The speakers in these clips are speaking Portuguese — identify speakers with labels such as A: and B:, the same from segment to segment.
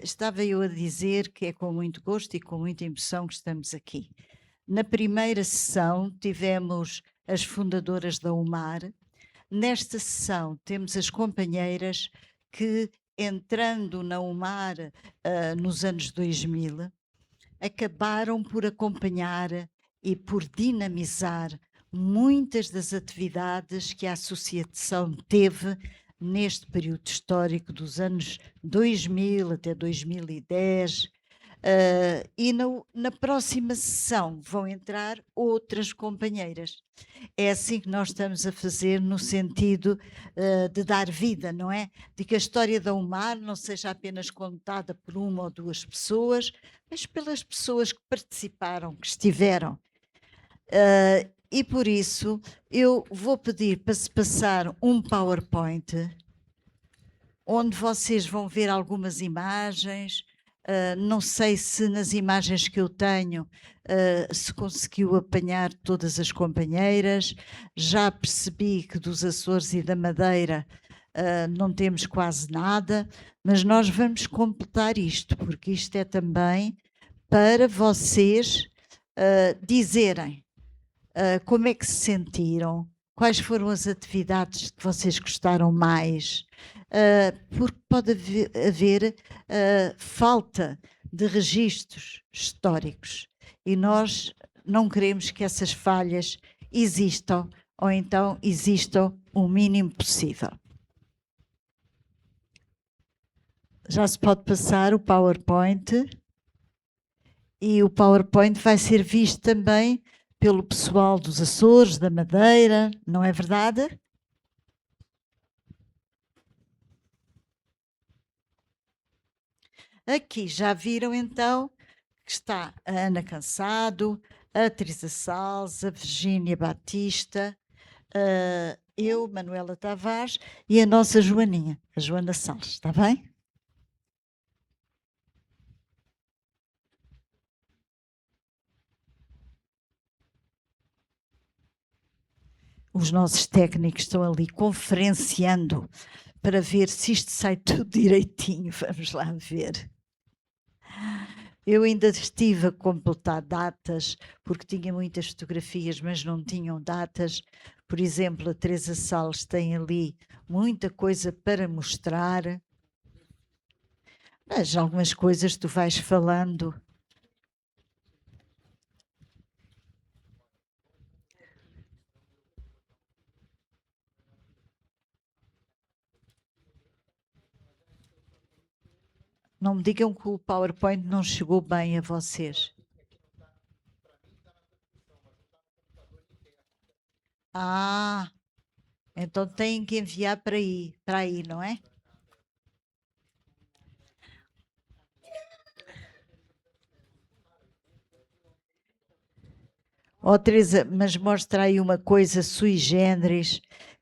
A: estava eu a dizer que é com muito gosto e com muita emoção que estamos aqui. Na primeira sessão tivemos as fundadoras da UMAR. Nesta sessão temos as companheiras que, entrando na UMAR nos anos 2000, acabaram por acompanhar e por dinamizar muitas das atividades que a associação teve neste período histórico dos anos 2000 até 2010. E na próxima sessão vão entrar outras companheiras. É assim que nós estamos a fazer, no sentido de dar vida, não é? De que a história da UMAR não seja apenas contada por uma ou duas pessoas, mas pelas pessoas que participaram, que estiveram. E por isso eu vou pedir para se passar um PowerPoint onde vocês vão ver algumas imagens. Não sei se nas imagens que eu tenho se conseguiu apanhar todas as companheiras. Já percebi que dos Açores e da Madeira não temos quase nada, mas nós vamos completar isto, porque isto é também para vocês dizerem como é que se sentiram, quais foram as atividades que vocês gostaram mais, porque pode haver falta de registros históricos e nós não queremos que essas falhas existam, ou então existam o mínimo possível. Já se pode passar o PowerPoint, e o PowerPoint vai ser visto também pelo pessoal dos Açores, da Madeira, não é verdade? Aqui já viram então que está a Ana Cansado, a Teresa Salles, a Virgínia Batista, eu, Manuela Tavares, e a nossa Joaninha, a Joana Salles, está bem? Os nossos técnicos estão ali conferenciando para ver se isto sai tudo direitinho. Vamos lá ver. Eu ainda estive a completar datas, porque tinha muitas fotografias, mas não tinham datas. Por exemplo, a Teresa Salles tem ali muita coisa para mostrar. Mas algumas coisas tu vais falando. Não me digam que o PowerPoint não chegou bem a vocês. Ah, então têm que enviar para aí, não é? Oh, Teresa, mas mostra aí uma coisa sui generis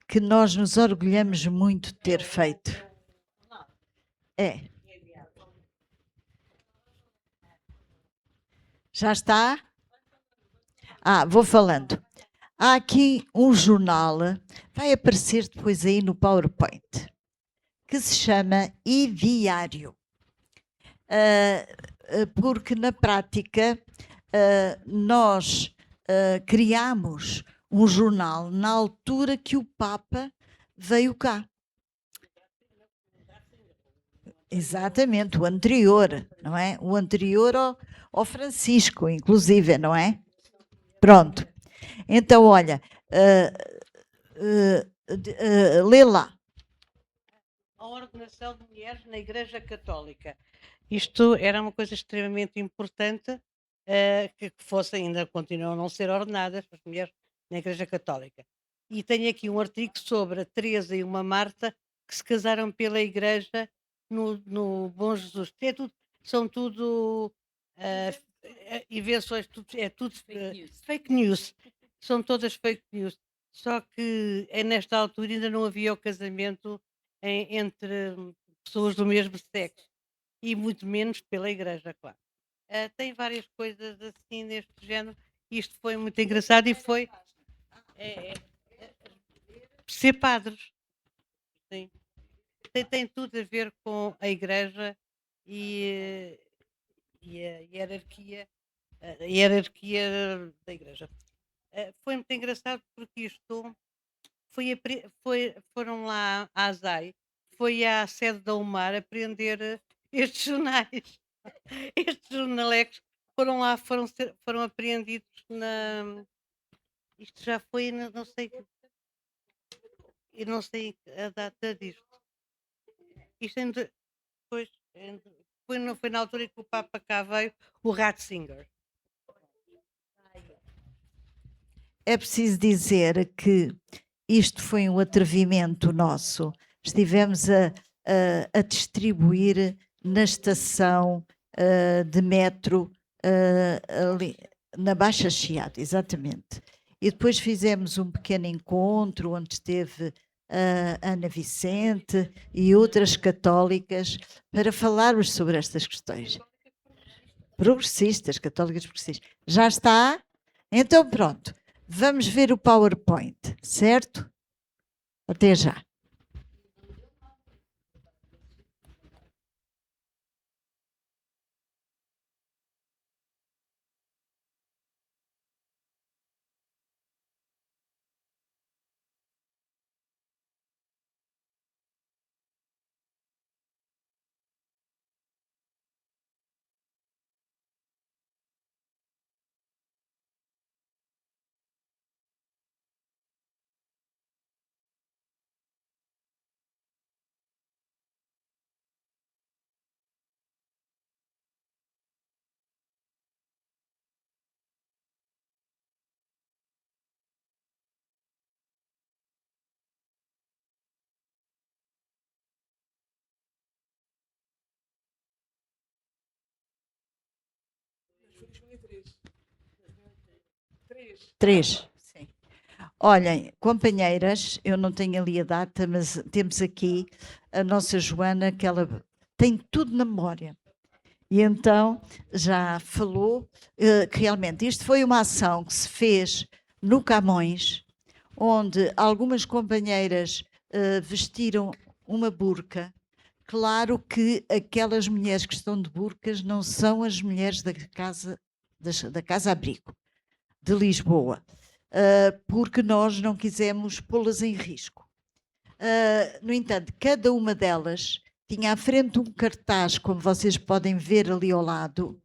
A: que nós nos orgulhamos muito de ter feito. É. Já está? Vou falando. Há aqui um jornal, vai aparecer depois aí no PowerPoint, que se chama iDiário. Porque na prática nós criámos um jornal na altura que o Papa veio cá. Exatamente, o anterior, não é? O anterior ao Francisco, inclusive, não é? Pronto. Então, olha, lê lá.
B: A ordenação de mulheres na Igreja Católica. Isto era uma coisa extremamente importante, que fossem, ainda continuam a não ser ordenadas as mulheres na Igreja Católica. E tenho aqui um artigo sobre a Teresa e uma Marta que se casaram pela Igreja no Bom Jesus. São tudo invenções, é tudo fake news. São todas fake news. Só que nesta altura ainda não havia o casamento entre pessoas do mesmo sexo e muito menos pela igreja, claro. Tem várias coisas assim deste género. Isto foi muito engraçado e foi ser padres. Sim. Tem tudo a ver com a igreja e, e a hierarquia da igreja. Foi muito engraçado porque isto foram lá à ASAI, foi à sede da UMAR aprender estes jornais. Estes jornalecos foram apreendidos na. Isto já foi, eu não sei a data disto. Isto depois, foi na altura em que o Papa cá veio, o Ratzinger.
A: É preciso dizer que isto foi um atrevimento nosso. Estivemos a distribuir na estação de metro ali, na Baixa Chiado, exatamente. E depois fizemos um pequeno encontro onde esteve a Ana Vicente e outras católicas para falarmos sobre estas questões. Progressistas, católicas progressistas. Já está? Então pronto. Vamos ver o PowerPoint, certo? Até já. Três. Sim. Olhem, companheiras, eu não tenho ali a data, mas temos aqui a nossa Joana, que ela tem tudo na memória. E então já falou que realmente isto foi uma ação que se fez no Camões, onde algumas companheiras vestiram uma burca. Claro que aquelas mulheres que estão de burcas não são as mulheres da Casa Abrigo de Lisboa, porque nós não quisemos pô-las em risco. No entanto, cada uma delas tinha à frente um cartaz, como vocês podem ver ali ao lado,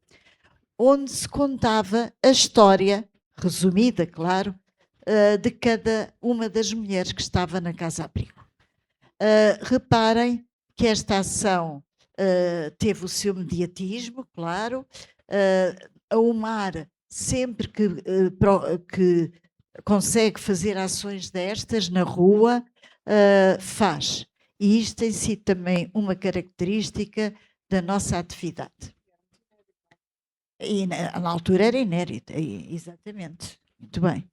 A: onde se contava a história, resumida, claro, de cada uma das mulheres que estava na Casa Abrigo. Reparem que esta ação teve o seu mediatismo, claro. A UMAR, sempre que consegue fazer ações destas na rua, faz. E isto tem sido também uma característica da nossa atividade. E na altura era inédito, exatamente. Muito bem.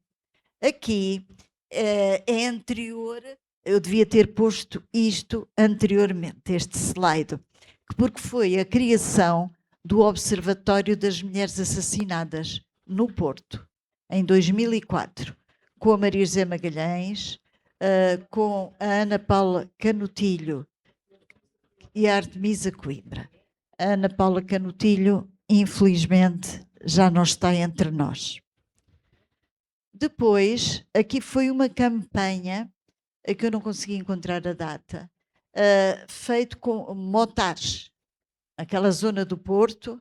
A: Aqui é anterior, eu devia ter posto isto anteriormente, este slide, porque foi a criação do Observatório das Mulheres Assassinadas no Porto, em 2004, com a Maria José Magalhães, com a Ana Paula Canutilho e a Artemisa Coimbra. A Ana Paula Canutilho, infelizmente, já não está entre nós. Depois, aqui foi uma campanha, que eu não consegui encontrar a data, feito com motares, aquela zona do Porto,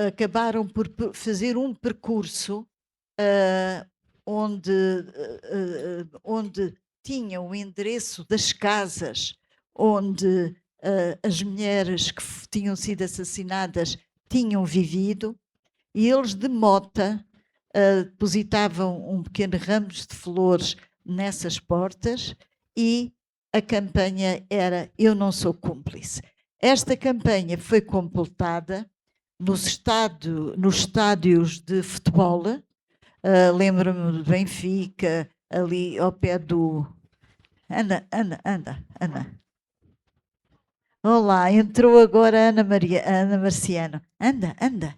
A: acabaram por fazer um percurso onde tinham o endereço das casas onde as mulheres que tinham sido assassinadas tinham vivido, e eles de mota depositavam um pequeno ramo de flores nessas portas, e a campanha era Eu Não Sou Cúmplice. Esta campanha foi completada nos estádios de futebol, lembro-me de Benfica, ali ao pé do... Anda. Olá, entrou agora a Ana Marciano. Anda.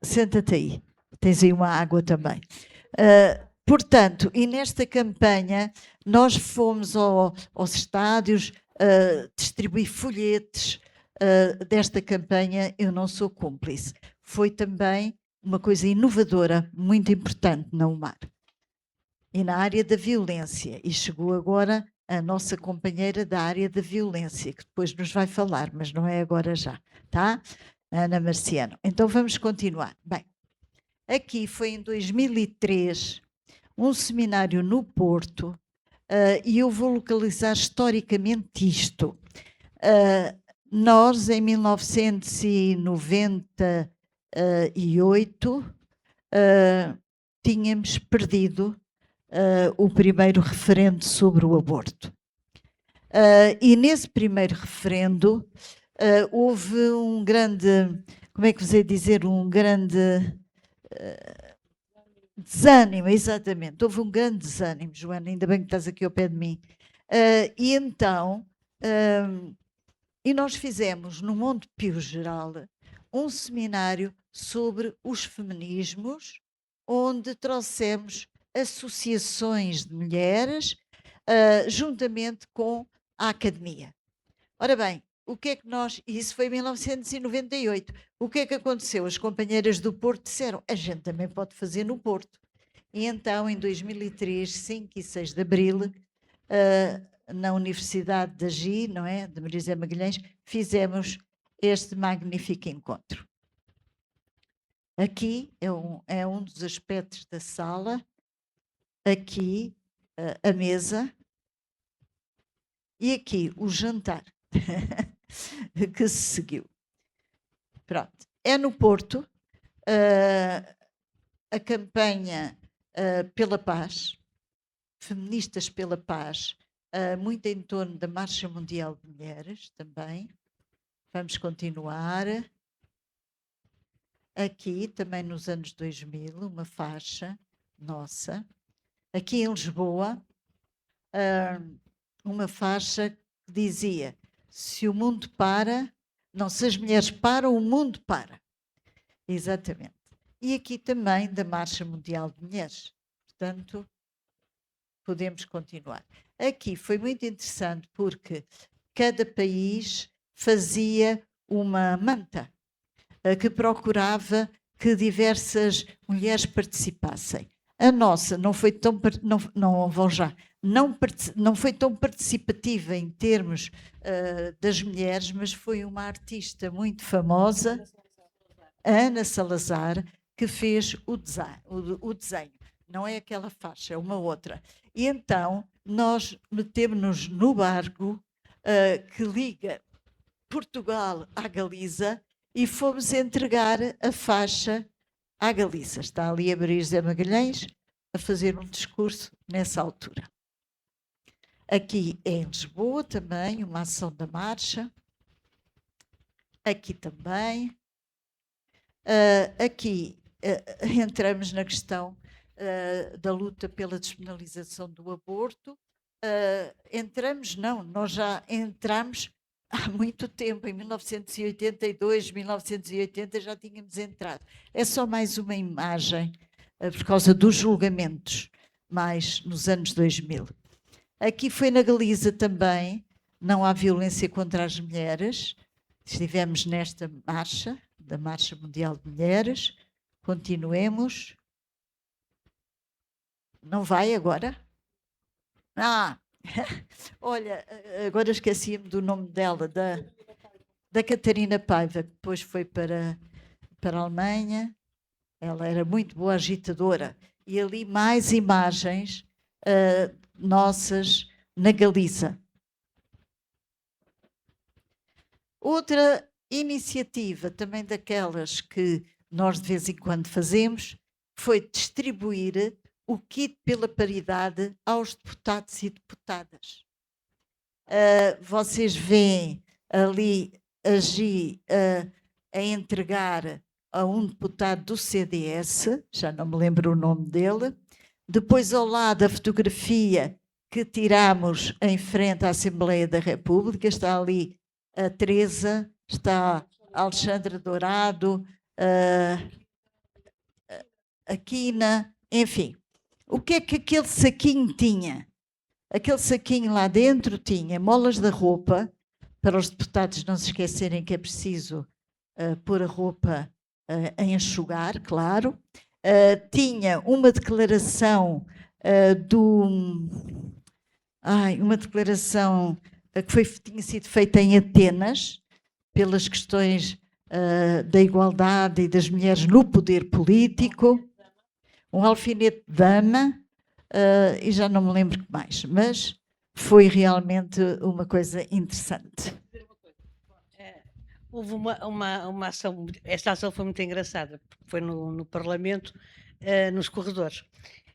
A: Senta-te aí, tens aí uma água também. Portanto, e nesta campanha nós fomos aos estádios, distribuir folhetes desta campanha, eu não sou cúmplice. Foi também uma coisa inovadora, muito importante na UMAR. E na área da violência. E chegou agora a nossa companheira da área da violência, que depois nos vai falar, mas não é agora já, tá? Ana Marciano. Então vamos continuar. Bem, aqui foi em 2003, um seminário no Porto, e eu vou localizar historicamente isto. Nós, em 1998, tínhamos perdido o primeiro referendo sobre o aborto. E nesse primeiro referendo houve um grande, como é que vos ia dizer, um grande desânimo, exatamente. Houve um grande desânimo, Joana, ainda bem que estás aqui ao pé de mim. E então, e nós fizemos no Monte Pio Geral um seminário sobre os feminismos, onde trouxemos associações de mulheres, juntamente com a academia. Ora bem, o que é que nós... Isso foi em 1998. O que é que aconteceu? As companheiras do Porto disseram, a gente também pode fazer no Porto. E então, em 2003, 5 e 6 de Abril, na Universidade da GI, não é? De Maria José Magalhães, fizemos este magnífico encontro. Aqui é um dos aspectos da sala, aqui a mesa e aqui o jantar que se seguiu. Pronto, é no Porto, a campanha pela paz, feministas pela paz, muito em torno da Marcha Mundial de Mulheres também. Vamos continuar. Aqui, também nos anos 2000, uma faixa nossa. Aqui em Lisboa, uma faixa que dizia: se o mundo para, não, se as mulheres param, o mundo para. Exatamente. E aqui também da Marcha Mundial de Mulheres. Portanto, podemos continuar. Aqui foi muito interessante porque cada país fazia uma manta que procurava que diversas mulheres participassem. A nossa não foi tão não foi tão participativa em termos das mulheres, mas foi uma artista muito famosa, Ana Salazar, que fez o desenho. Não é aquela faixa, é uma outra. E então nós metemos-nos no barco que liga Portugal à Galiza e fomos entregar a faixa à Galiza. Está ali a Maria José Magalhães a fazer um discurso nessa altura. Aqui em Lisboa também, uma ação da marcha. Aqui também. Aqui entramos na questão da luta pela despenalização do aborto. Nós já entramos há muito tempo, em 1982, 1980 já tínhamos entrado. É só mais uma imagem por causa dos julgamentos, mais nos anos 2000. Aqui foi na Galiza também, não há violência contra as mulheres. Estivemos nesta marcha, da Marcha Mundial de Mulheres. Continuemos. Não vai agora? Olha, agora esqueci-me do nome dela, da Catarina Paiva, que depois foi para a Alemanha. Ela era muito boa agitadora. E ali mais imagens nossas na Galiza. Outra iniciativa, também daquelas que nós de vez em quando fazemos, foi distribuir o kit pela paridade aos deputados e deputadas. Vocês veem ali a Gi a entregar a um deputado do CDS, já não me lembro o nome dele. Depois, ao lado, a fotografia que tiramos em frente à Assembleia da República, está ali a Teresa, está a Alexandra Dourado, a Quina, enfim. O que é que aquele saquinho tinha? aquele saquinho lá dentro tinha molas da roupa, para os deputados não se esquecerem que é preciso pôr a roupa a enxugar, claro. Tinha uma declaração uma declaração que tinha sido feita em Atenas pelas questões da igualdade e das mulheres no poder político, um alfinete de dama, e já não me lembro o que mais, mas foi realmente uma coisa interessante.
B: Houve uma ação, esta ação foi muito engraçada, porque foi no Parlamento, nos corredores.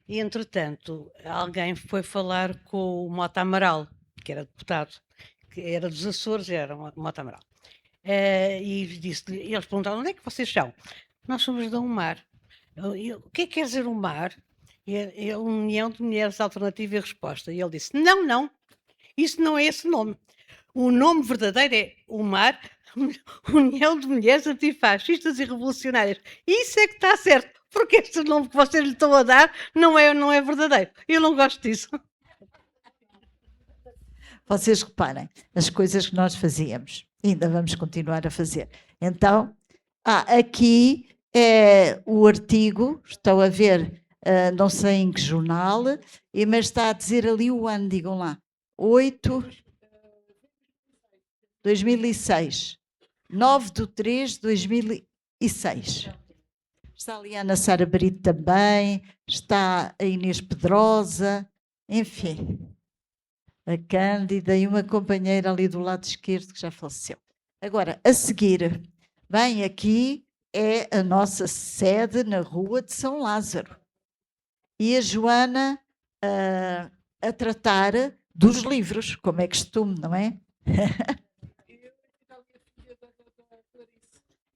B: E, entretanto, alguém foi falar com o Mota Amaral, que era deputado, que era dos Açores, era o Mota Amaral. E eles perguntaram: onde é que vocês são? Nós somos da UMAR. O que é que quer dizer UMAR? E a União de Mulheres Alternativa e Resposta. E ele disse: não, isso não é esse nome. O nome verdadeiro é UMAR, União de Mulheres Antifascistas e Revolucionárias. Isso é que está certo, porque este nome que vocês lhe estão a dar não é verdadeiro. Eu não gosto disso.
A: Vocês reparem, as coisas que nós fazíamos, ainda vamos continuar a fazer. Então, aqui é o artigo, estão a ver, não sei em que jornal, mas está a dizer ali o ano, digam lá, 2006, 9/3/2006. Está ali a Ana Sara Brito também, está a Inês Pedrosa, enfim, a Cândida e uma companheira ali do lado esquerdo que já faleceu. Agora, a seguir, bem, aqui é a nossa sede na Rua de São Lázaro. E a Joana a tratar dos livros, como é costume, não é?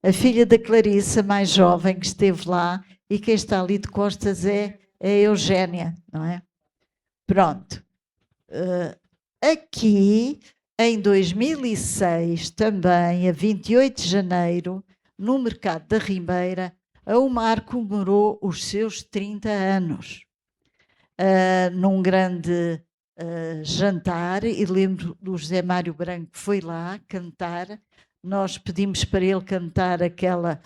A: A filha da Clarice, a mais jovem, que esteve lá, e quem está ali de costas é a Eugénia, não é? Pronto. Aqui, em 2006, também, a 28 de janeiro, no Mercado da Ribeira, a UMAR comemorou os seus 30 anos. Num grande jantar, e lembro do José Mário Branco que foi lá cantar. Nós pedimos para ele cantar aquela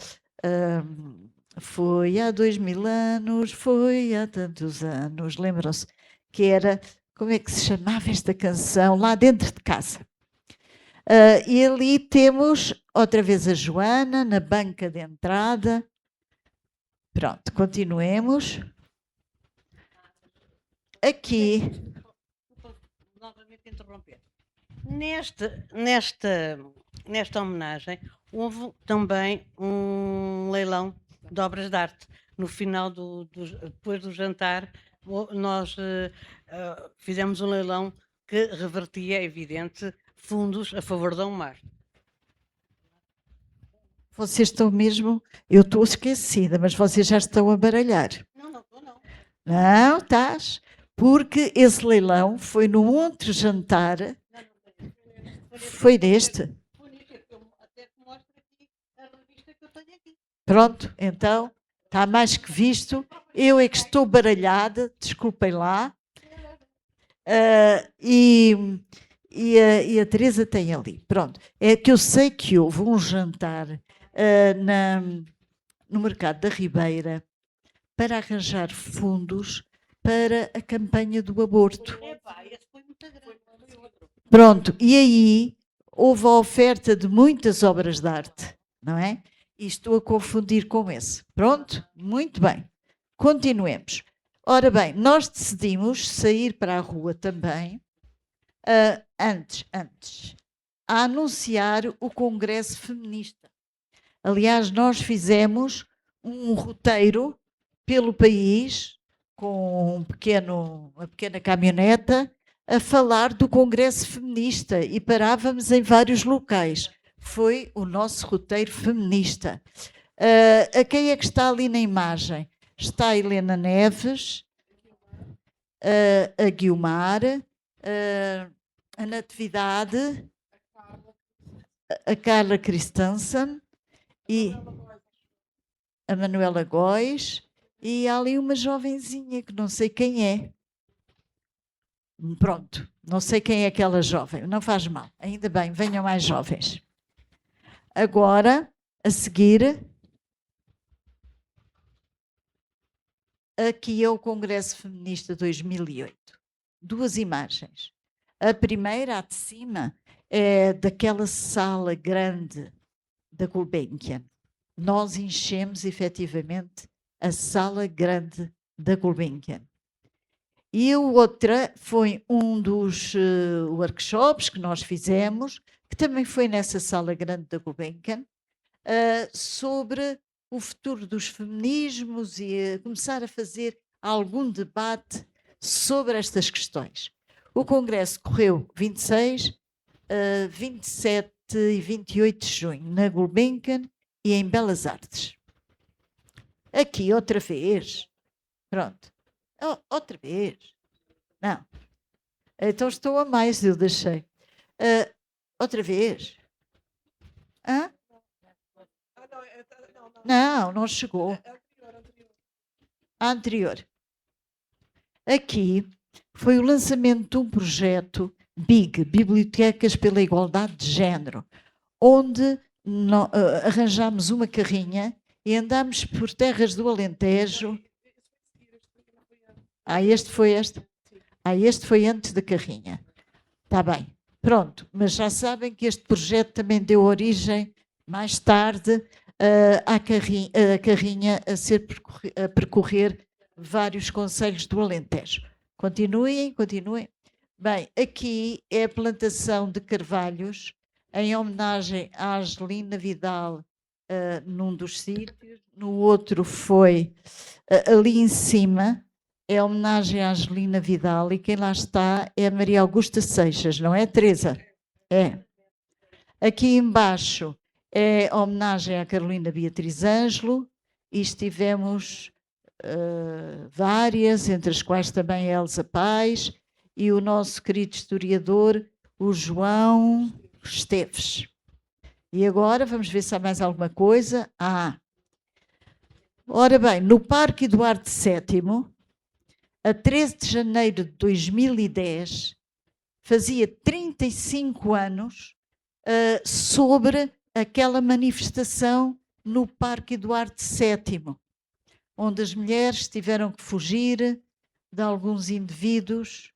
A: foi há 2000 anos, foi há tantos anos, lembram-se? Que era, como é que se chamava esta canção? Lá dentro de casa. E ali temos outra vez a Joana na banca de entrada. Pronto, continuemos. Aqui.
B: Novamente interromper. Nesta homenagem, houve também um leilão de obras de arte. No final, depois do jantar, nós fizemos um leilão que revertia, é evidente, fundos a favor da UMAR.
A: Vocês estão mesmo... Eu estou esquecida, mas vocês já estão a baralhar.
B: Não estou não.
A: Não, estás... Porque esse leilão foi num outro jantar. Foi neste?
B: Até te mostro aqui a revista que eu tenho aqui.
A: Pronto, então, está mais que visto. Eu é que estou baralhada, desculpem lá. E a Teresa tem ali. Pronto, é que eu sei que houve um jantar no Mercado da Ribeira para arranjar fundos para a campanha do aborto. Pronto, e aí houve a oferta de muitas obras de arte, não é? E estou a confundir com esse. Pronto? Muito bem. Continuemos. Ora bem, nós decidimos sair para a rua também, antes, a anunciar o Congresso Feminista. Aliás, nós fizemos um roteiro pelo país, com uma pequena caminhoneta, a falar do Congresso Feminista e parávamos em vários locais. Foi o nosso roteiro feminista. A quem é que está ali na imagem? Está a Helena Neves, a Guiomar, a Natividade, a Carla Christensen e a Manuela Góes. E há ali uma jovenzinha que não sei quem é. Pronto, não sei quem é aquela jovem, não faz mal, ainda bem, venham mais jovens. Agora, a seguir, aqui é o Congresso Feminista 2008. Duas imagens. A primeira, a de cima, é daquela sala grande da Gulbenkian. Nós enchemos, efetivamente, a sala grande da Gulbenkian. E a outra foi um dos workshops que nós fizemos, que também foi nessa sala grande da Gulbenkian, sobre o futuro dos feminismos e começar a fazer algum debate sobre estas questões. O congresso correu 26, 27 e 28 de junho na Gulbenkian e em Belas Artes. Aqui outra vez. Pronto. Outra vez. Não. Então estou a mais, eu deixei. Outra vez. Hã? Não chegou. A anterior. Aqui foi o lançamento de um projeto BIG, Bibliotecas pela Igualdade de Género, onde arranjámos uma carrinha e andámos por terras do Alentejo. Este foi antes da carrinha. Está bem. Pronto, mas já sabem que este projeto também deu origem, mais tarde, à carrinha a percorrer vários concelhos do Alentejo. Continuem. Bem, aqui é a plantação de carvalhos em homenagem à Angelina Vidal num dos sítios. No outro foi ali em cima, é homenagem à Angelina Vidal e quem lá está é a Maria Augusta Seixas, não é, Teresa? É. Aqui embaixo é homenagem à Carolina Beatriz Ângelo e estivemos várias, entre as quais também a Elsa Paz e o nosso querido historiador, o João Esteves. E agora vamos ver se há mais alguma coisa. Ora bem, no Parque Eduardo VII, a 13 de janeiro de 2010, fazia 35 anos sobre aquela manifestação no Parque Eduardo VII, onde as mulheres tiveram que fugir de alguns indivíduos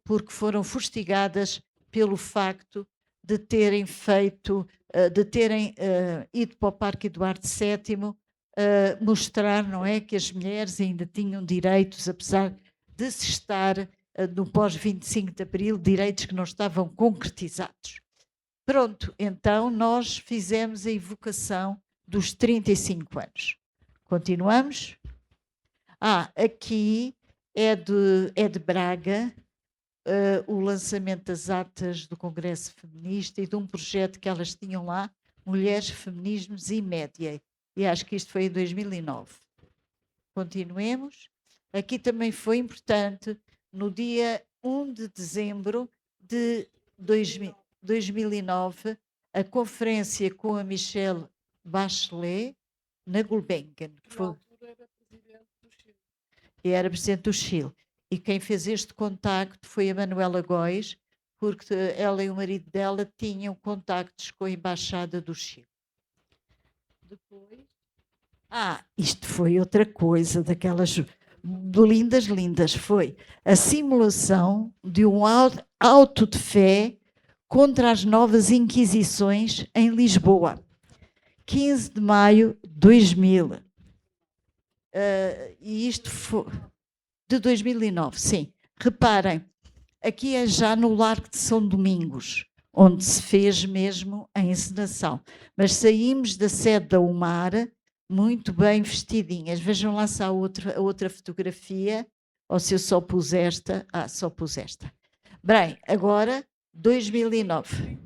A: porque foram fustigadas pelo facto de terem ido para o Parque Eduardo VII mostrar, não é, que as mulheres ainda tinham direitos, apesar de se estar no pós-25 de Abril, direitos que não estavam concretizados. Pronto, então nós fizemos a evocação dos 35 anos. Continuamos? Aqui é de Braga, o lançamento das atas do Congresso Feminista e de um projeto que elas tinham lá, Mulheres, Feminismos e Média. E acho que isto foi em 2009. Continuemos. Aqui também foi importante, no dia 1 de dezembro de 2009, a conferência com a Michelle Bachelet, na Gulbenkian. Era presidente do Chile. E quem fez este contacto foi a Manuela Góes, porque ela e o marido dela tinham contactos com a Embaixada do Chile. Depois... isto foi outra coisa, daquelas lindas, foi a simulação de um auto de fé contra as novas Inquisições em Lisboa, 15 de maio de 2000. E isto foi de 2009, sim. Reparem, aqui é já no Largo de São Domingos, onde se fez mesmo a encenação. Mas saímos da sede da UMAR muito bem vestidinhas. Vejam lá se há outra fotografia, ou se eu só pus esta. Só pus esta. Bem, agora, 2009.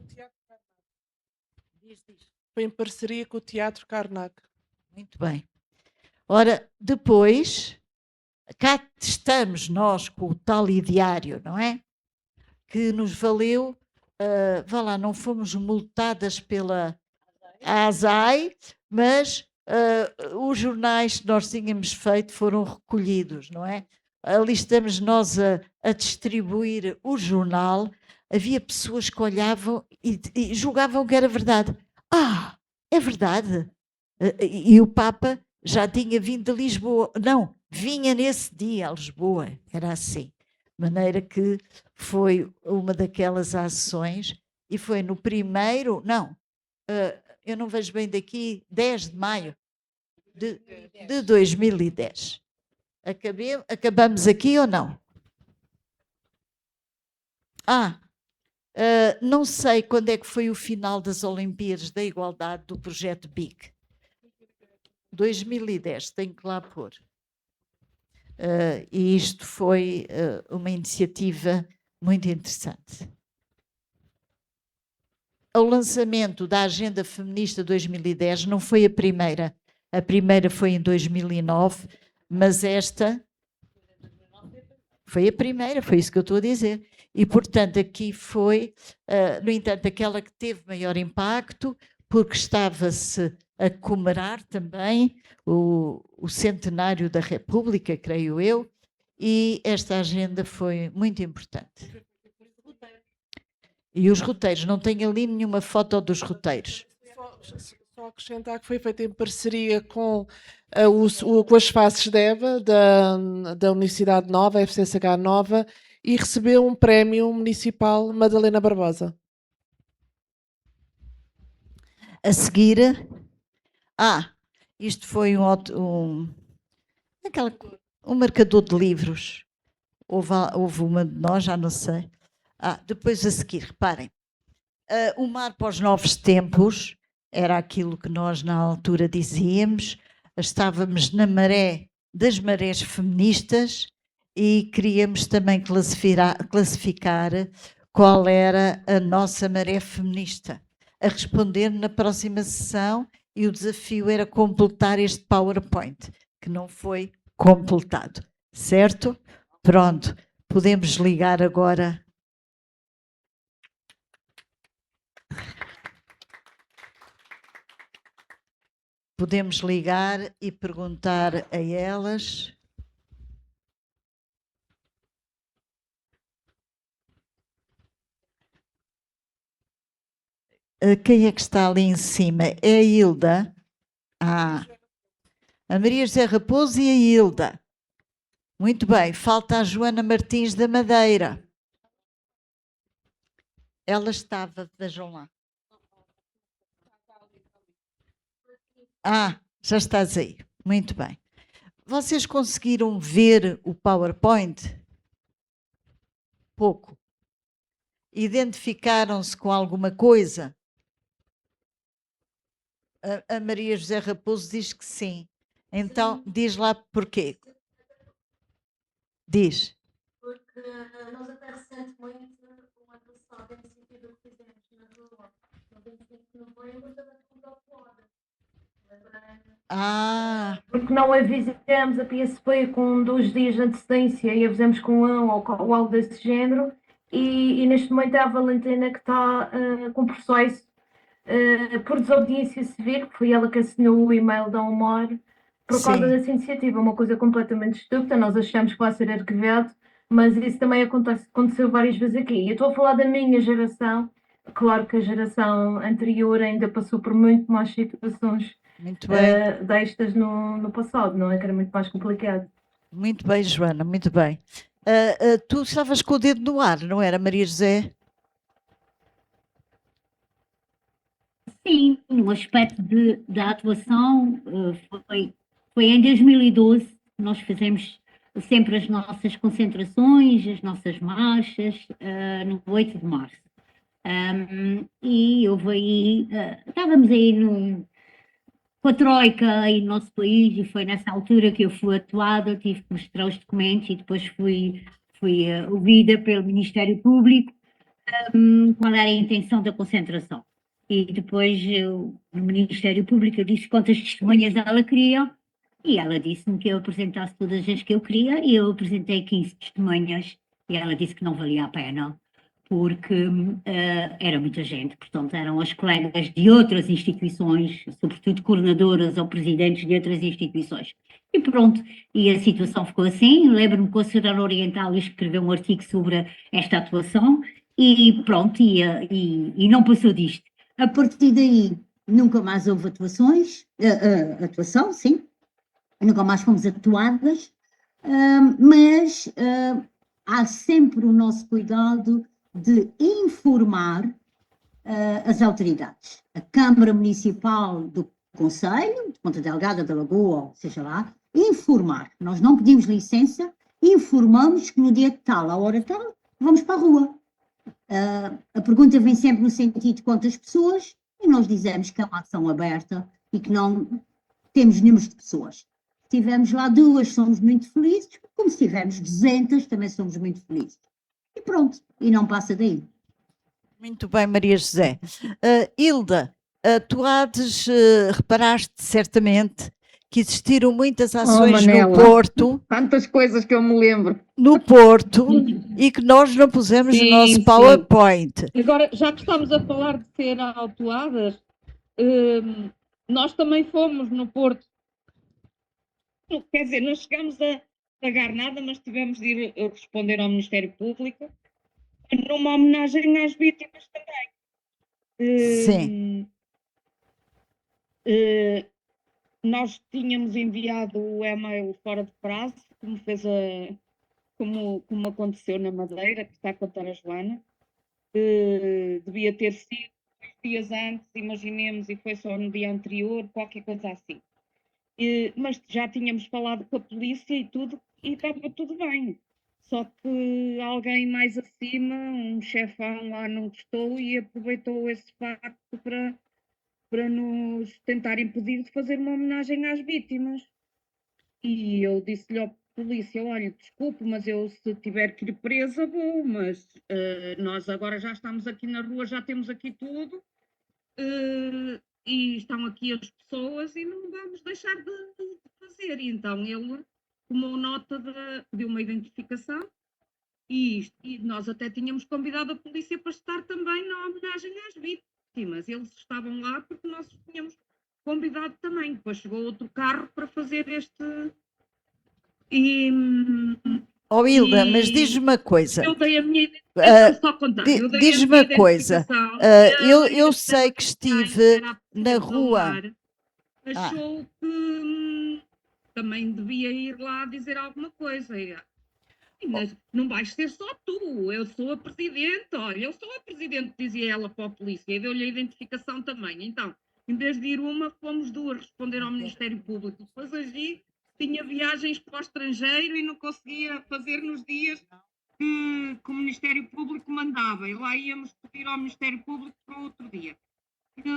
C: Foi em parceria com o Teatro Karnak.
A: Muito bem. Ora, depois, cá estamos nós com o tal ideário, não é? Que nos valeu, não fomos multadas pela ASAI, mas os jornais que nós tínhamos feito foram recolhidos, não é? ali estamos nós a distribuir o jornal, havia pessoas que olhavam e julgavam que era verdade. Ah, é verdade. E o Papa já tinha vindo de Lisboa. Não, vinha nesse dia a Lisboa. Era assim. De maneira que foi uma daquelas ações e foi no primeiro, não, eu não vejo bem daqui, 10 de maio de 2010. Acabamos aqui ou não? Não sei quando é que foi o final das Olimpíadas da Igualdade do projeto BIC. 2010, tenho que lá pôr. E isto foi uma iniciativa muito interessante. O lançamento da Agenda Feminista 2010 não foi a primeira. A primeira foi em 2009, mas esta foi a primeira, foi isso que eu estou a dizer. E, portanto, aqui foi, no entanto, aquela que teve maior impacto, porque estava-se a comemorar também o centenário da República, creio eu, e esta agenda foi muito importante. E os roteiros, não tenho ali nenhuma foto dos roteiros.
C: Só acrescentar que foi feita em parceria com as faces de EVA, da Universidade Nova, FCSH Nova, e recebeu um prémio municipal Madalena Barbosa.
A: A seguir, isto foi um marcador de livros. Houve uma de nós, já não sei. Depois a seguir, reparem, o mar para os novos tempos era aquilo que nós na altura dizíamos, estávamos na maré das marés feministas e queríamos também classificar qual era a nossa maré feminista, a responder na próxima sessão, e o desafio era completar este PowerPoint, que não foi completado, certo? Pronto, podemos ligar agora. Podemos ligar e perguntar a elas. Quem é que está ali em cima? É a Hilda? A Maria José Raposo e a Hilda. Muito bem, falta a Joana Martins da Madeira. Ela estava, vejam lá. Já estás aí. Muito bem. Vocês conseguiram ver o PowerPoint? Pouco. Identificaram-se com alguma coisa? A Maria José Raposo diz que sim. Então, diz lá porquê. Diz.
D: Porque nós até recentemente, o ano passado, a iniciativa que fizemos na rua, no 25 de novembro, também ficou fora.
E: Porque não avisamos a PSP com 2 dias de antecedência e avisamos com ou algo desse género, e neste momento é a Valentina que está com processo por desobediência civil, que foi ela que assinou o e-mail da UMAR por causa dessa iniciativa, uma coisa completamente estúpida. Nós achamos que vai ser arquivado, mas isso também aconteceu várias vezes aqui. E eu estou a falar da minha geração, claro que a geração anterior ainda passou por muito mais situações destas no passado, não é? Que era muito mais complicado.
A: Muito bem, Joana, muito bem. Tu estavas com o dedo no ar, não era, Maria José?
D: Sim, no aspecto da atuação, foi em 2012 que nós fizemos sempre as nossas concentrações, as nossas marchas, no 8 de março. E houve aí, estávamos aí com a Troika aí no nosso país, e foi nessa altura que eu fui atuada, tive que mostrar os documentos e depois fui ouvida pelo Ministério Público qual era a intenção da concentração. E depois o Ministério Público disse quantas testemunhas ela queria, e ela disse-me que eu apresentasse todas as que eu queria, e eu apresentei 15 testemunhas, e ela disse que não valia a pena, porque era muita gente, portanto eram as colegas de outras instituições, sobretudo coordenadoras ou presidentes de outras instituições. E pronto, e a situação ficou assim. Lembro-me que o Conselho Oriental escreveu um artigo sobre esta atuação e pronto, e não passou disto. A partir daí, nunca mais houve atuação, sim, nunca mais fomos atuadas, mas há sempre o nosso cuidado de informar as autoridades. A Câmara Municipal do Conselho, de Ponta Delgada, da Lagoa, ou seja lá, informar. Nós não pedimos licença, informamos que no dia tal, à hora tal, vamos para a rua. A pergunta vem sempre no sentido de quantas pessoas, e nós dizemos que é uma ação aberta e que não temos números de pessoas. Se tivermos lá 2, somos muito felizes, como se tivermos 200, também somos muito felizes. E pronto, e não passa daí.
A: Muito bem, Maria José. Hilda, tu reparaste certamente que existiram muitas ações no
F: Manela.
A: Porto,
F: Tantas coisas que eu me lembro.
A: e que nós não pusemos no
F: Sim,
A: nosso
F: sim.
A: PowerPoint.
F: Agora, já que estamos a falar de ser autuadas, nós também fomos no Porto. Quer dizer, não chegámos a pagar nada, mas tivemos de ir responder ao Ministério Público numa homenagem às vítimas também.
A: Sim.
F: Nós tínhamos enviado o e-mail fora de prazo, como aconteceu na Madeira, que está a contar a Joana. Devia ter sido 2 dias antes, imaginemos, e foi só no dia anterior, qualquer coisa assim. Mas já tínhamos falado com a polícia e tudo, e estava tudo bem. Só que alguém mais acima, um chefão lá, não gostou e aproveitou esse facto para nos tentar impedir de fazer uma homenagem às vítimas. E eu disse-lhe à polícia, olha, desculpe, mas eu se tiver que ir presa vou, mas nós agora já estamos aqui na rua, já temos aqui tudo, e estão aqui as pessoas e não vamos deixar de fazer. E então ele tomou nota de uma identificação e nós até tínhamos convidado a polícia para estar também na homenagem às vítimas. Eles estavam lá porque nós os tínhamos convidado também. Depois chegou outro carro para fazer este...
A: Hilda, mas diz-me uma coisa.
F: Eu dei a minha identificação, só contar.
A: Diz-me uma coisa. Eu sei que estive na rua.
F: Achou que também devia ir lá dizer alguma coisa. Mas não vais ser só tu, eu sou a presidente, olha, eu sou a presidente, dizia ela para a polícia, e deu-lhe a identificação também. Então, em vez de ir uma, fomos 2 responder ao Ministério Público. Depois agi, tinha viagens para o estrangeiro e não conseguia fazer nos dias que o Ministério Público mandava. E lá íamos pedir ao Ministério Público para outro dia.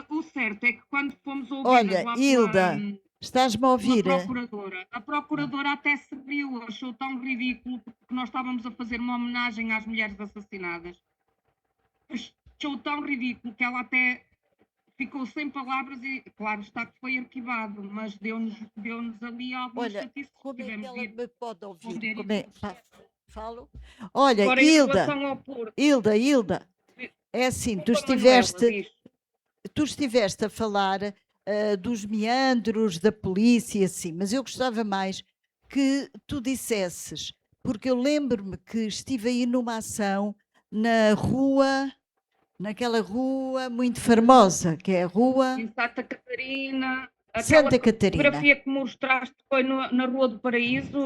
F: O certo é que quando fomos ouvidas lá
A: Hilda, estás-me a ouvir?
F: A procuradora até se riu, achou tão ridículo porque nós estávamos a fazer uma homenagem às mulheres assassinadas. Achou tão ridículo que ela até ficou sem palavras e, claro, está que foi arquivado, mas deu-nos ali algumas chatices.
A: Como é que ela me pode ouvir? Falo?
F: Olha, agora,
A: Hilda, é assim, tu estiveste a falar dos meandros da polícia, assim, mas eu gostava mais que tu dissesses, porque eu lembro-me que estive aí numa ação naquela rua muito famosa, que é a rua...
F: Em Santa Catarina.
A: Santa Catarina.
F: A fotografia que mostraste foi na Rua do Paraíso,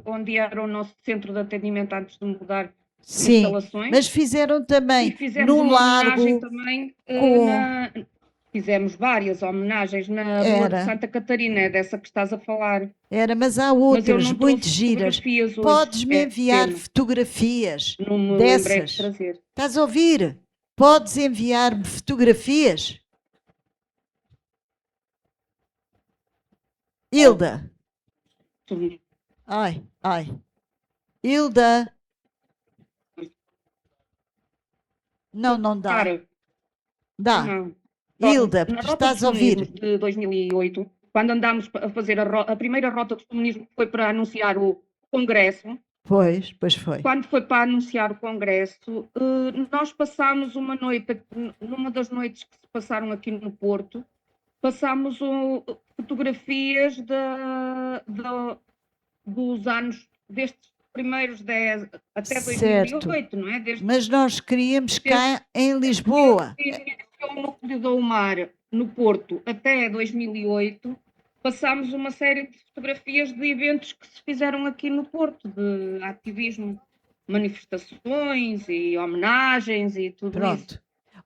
F: onde era o nosso centro de atendimento antes de mudar
A: Sim,
F: instalações.
A: Mas fizeram também
F: no
A: largo...
F: Também, fizemos várias homenagens na Rua de Santa Catarina, é dessa que estás a falar.
A: Mas há outras muito giras. Podes-me enviar fotografias
F: não me
A: dessas?
F: De trazer.
A: Estás a ouvir? Podes enviar-me fotografias? Hilda. Ai. Hilda. Não dá.
F: Claro.
A: Dá.
F: Não.
A: Hilda, estás a ouvir?
F: De 2008, quando andámos a fazer a primeira rota de feminismo, que foi para anunciar o congresso.
A: Pois foi.
F: Quando foi para anunciar o congresso, nós passámos uma noite, numa das noites que se passaram aqui no Porto, passámos fotografias dos anos, destes primeiros 10 até
A: Certo.
F: 2008, não é? Desde
A: Mas nós queríamos
F: Desde-
A: cá em Lisboa.
F: o núcleo do Mar no Porto até 2008, passámos uma série de fotografias de eventos que se fizeram aqui no Porto, de ativismo, manifestações e homenagens e tudo isso.
A: Pronto.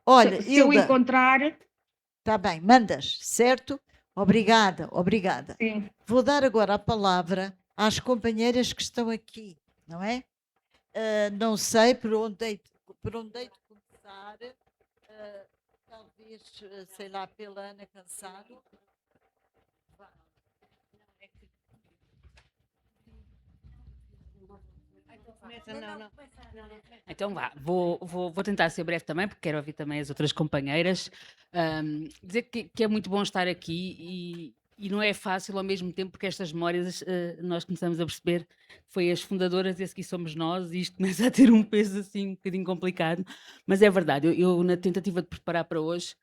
A: Olha,
F: Se eu
A: Hilda,
F: encontrar,
A: está bem, mandas, certo? Obrigada, obrigada.
F: sim.
A: Vou dar agora a palavra às companheiras que estão aqui, não é? Não sei por onde hei de começar. Talvez, sei lá, pela Ana Cansado.
G: Então vá, vou tentar ser breve também, porque quero ouvir também as outras companheiras. Dizer que é muito bom estar aqui e não é fácil ao mesmo tempo, porque estas memórias nós começamos a perceber que foi as fundadoras e a seguir somos nós, e isto começa a ter um peso assim um bocadinho complicado, mas é verdade, eu na tentativa de preparar para hoje,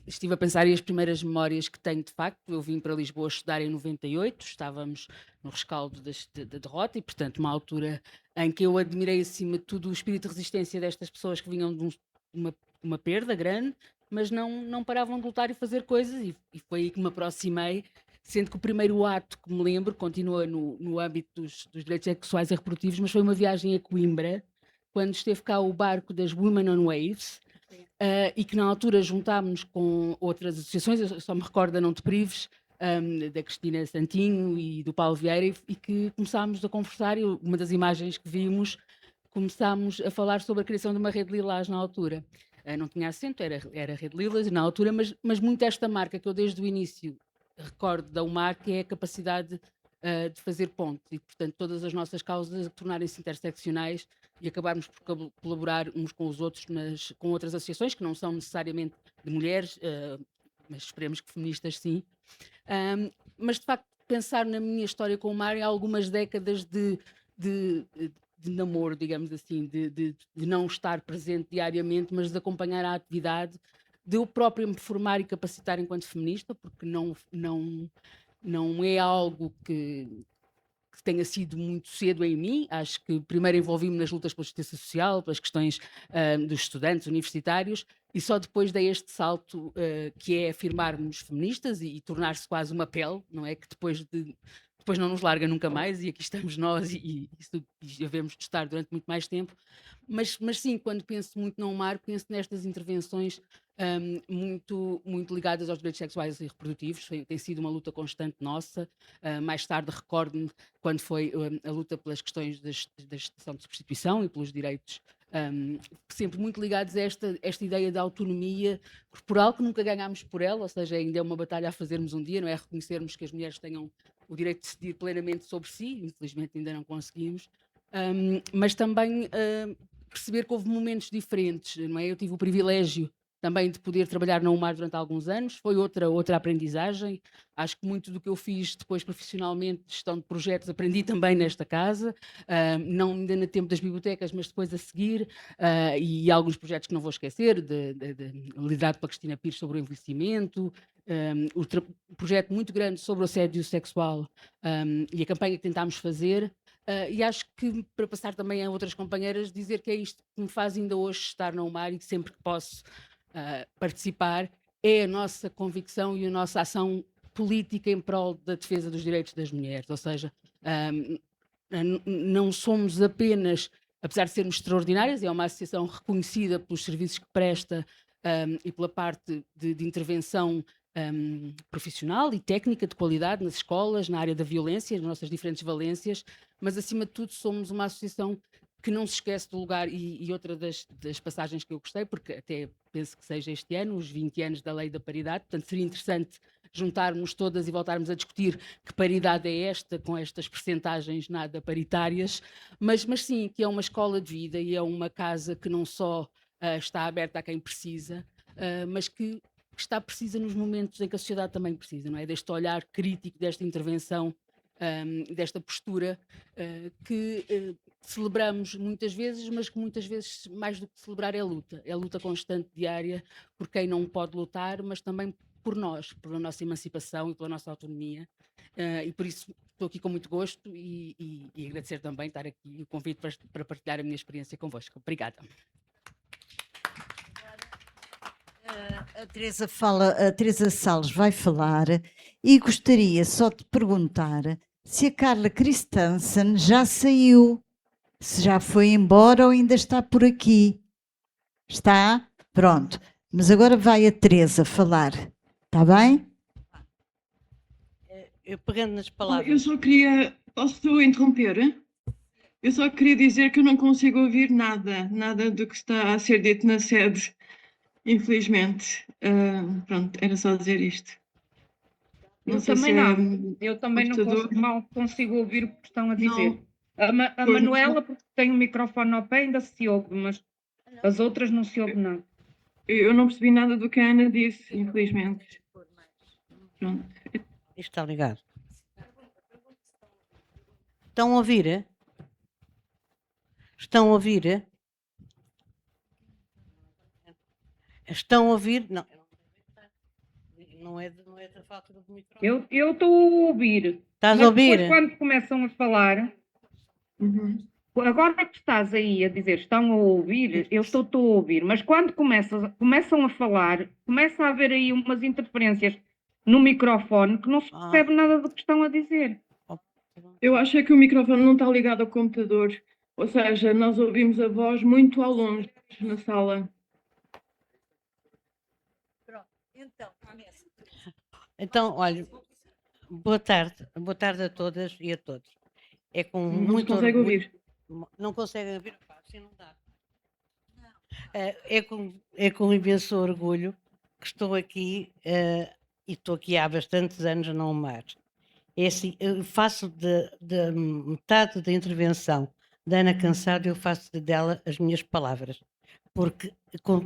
G: estive a pensar e as primeiras memórias que tenho de facto, eu vim para Lisboa estudar em 98, estávamos no rescaldo da derrota e portanto uma altura em que eu admirei acima de tudo o espírito de resistência destas pessoas que vinham de uma perda grande, mas não paravam de lutar e fazer coisas, e foi aí que me aproximei, sendo que o primeiro ato que me lembro continua no âmbito dos direitos sexuais e reprodutivos, mas foi uma viagem a Coimbra, quando esteve cá o barco das Women on Waves, e que na altura juntámos com outras associações, eu só me recordo da Não Te Prives, da Cristina Santinho e do Paulo Vieira, e que começámos a conversar, e uma das imagens que vimos, começámos a falar sobre a criação de uma rede lilás na altura. Não tinha acento, era Rede Lilás na altura, mas muito esta marca que eu desde o início recordo da UMAR, que é a capacidade de fazer ponte, e portanto todas as nossas causas tornarem-se interseccionais e acabarmos por colaborar uns com os outros, com outras associações que não são necessariamente de mulheres, mas esperemos que feministas sim. Mas de facto pensar na minha história com o mar há algumas décadas de namoro, digamos assim, de não estar presente diariamente, mas de acompanhar a atividade, de eu própria me formar e capacitar enquanto feminista, porque não é algo que tenha sido muito cedo em mim. Acho que primeiro envolvi-me nas lutas pela justiça social, pelas questões dos estudantes universitários, e só depois dei este salto que é afirmar-nos feministas e tornar-se quase uma pele, não é? Que depois não nos larga nunca mais, e aqui estamos nós e devemos de estar durante muito mais tempo. Mas sim, quando penso muito no mar, penso nestas intervenções muito ligadas aos direitos sexuais e reprodutivos. Tem sido uma luta constante nossa. Mais tarde recordo-me quando foi a luta pelas questões da estação de substituição e pelos direitos, sempre muito ligados a esta ideia de autonomia corporal, que nunca ganhámos por ela, ou seja, ainda é uma batalha a fazermos um dia, não é? Reconhecermos que as mulheres tenham o direito de decidir plenamente sobre si, infelizmente ainda não conseguimos, mas também perceber que houve momentos diferentes, não é? Eu tive o privilégio também de poder trabalhar na UMAR durante alguns anos, foi outra aprendizagem. Acho que muito do que eu fiz depois profissionalmente, gestão de projetos, aprendi também nesta casa, não ainda no tempo das bibliotecas, mas depois a seguir, e alguns projetos que não vou esquecer, liderado pela Cristina Pires sobre o envelhecimento, um projeto muito grande sobre o assédio sexual, e a campanha que tentámos fazer. E acho que, para passar também a outras companheiras, dizer que é isto que me faz ainda hoje estar na UMAR e que sempre que posso participar, é a nossa convicção e a nossa ação política em prol da defesa dos direitos das mulheres. Ou seja, não somos apenas, apesar de sermos extraordinárias, é uma associação reconhecida pelos serviços que presta e pela parte de intervenção profissional e técnica de qualidade nas escolas, na área da violência, nas nossas diferentes valências, mas acima de tudo somos uma associação que não se esquece do lugar, e outra das passagens que eu gostei, porque até penso que seja este ano, os 20 anos da Lei da Paridade, portanto seria interessante juntarmos todas e voltarmos a discutir que paridade é esta, com estas percentagens nada paritárias, mas sim, que é uma escola de vida e é uma casa que não só está aberta a quem precisa, mas que está precisa nos momentos em que a sociedade também precisa, não é? Deste olhar crítico, desta intervenção, desta postura que celebramos muitas vezes, mas que muitas vezes, mais do que celebrar, é luta constante, diária, por quem não pode lutar, mas também por nós, pela nossa emancipação e pela nossa autonomia. E por isso estou aqui com muito gosto e agradecer também estar aqui o convite para partilhar a minha experiência convosco. Obrigada.
A: A Teresa Salles vai falar e gostaria só de perguntar se a Carla Christensen já saiu, se já foi embora ou ainda está por aqui. Está? Pronto. Mas agora vai a Teresa falar. Está bem?
B: Eu pegando nas
H: Eu
B: palavras.
H: só queria. Posso interromper? Eu só queria dizer que eu não consigo ouvir nada do que está a ser dito na sede, infelizmente. Pronto, era só dizer isto. Não
F: Eu
H: sei
F: também
H: se é
F: não. Eu também não
H: computador.
F: mal consigo ouvir o que estão a dizer.
H: Não,
F: A
H: pois não.
F: Manuela, porque tem o microfone ao pé, ainda se ouve, mas as outras não se ouve nada.
H: Eu não percebi nada do que a Ana disse, infelizmente. Pronto.
B: Isto está ligado. Estão a ouvir? Estão a ouvir? Estão a ouvir? Não. Não é da falta do microfone.
F: Eu estou a ouvir.
B: Estás
F: Mas
B: a ouvir?
F: depois, quando começam a falar,
H: Uhum.
F: agora que estás aí a dizer estão a ouvir, eu estou a ouvir, mas quando começam a falar, começa a haver aí umas interferências no microfone que não se percebe nada do que estão a dizer.
H: Eu acho é que o microfone não está ligado ao computador. Ou seja, nós ouvimos a voz muito ao longe na sala.
A: Então, começa.
B: Então, olha, boa tarde a todas e a todos. É com
H: Não se
B: muito
H: consegue
B: orgulho.
H: ouvir.
B: Não conseguem ouvir? Pá, assim não dá. É com imenso orgulho que estou aqui e estou aqui há bastantes anos no mar. É assim, eu faço de metade da intervenção da Ana Cansado, eu faço dela as minhas palavras, porque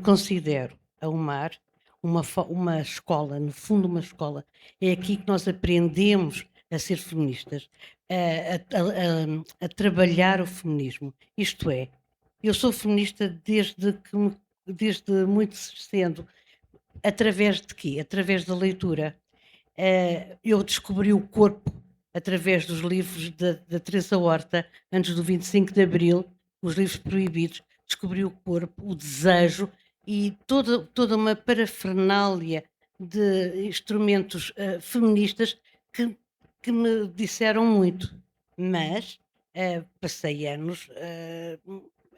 B: considero a UMAR uma escola, no fundo uma escola. É aqui que nós aprendemos a ser feministas, a trabalhar o feminismo. Isto é, eu sou feminista desde muito cedo. Através de quê? Através da leitura. Eu descobri o corpo através dos livros da Teresa Horta, antes do 25 de Abril, os livros proibidos. Descobri o corpo, o desejo e toda uma parafernália de instrumentos feministas que me disseram muito. Mas passei anos,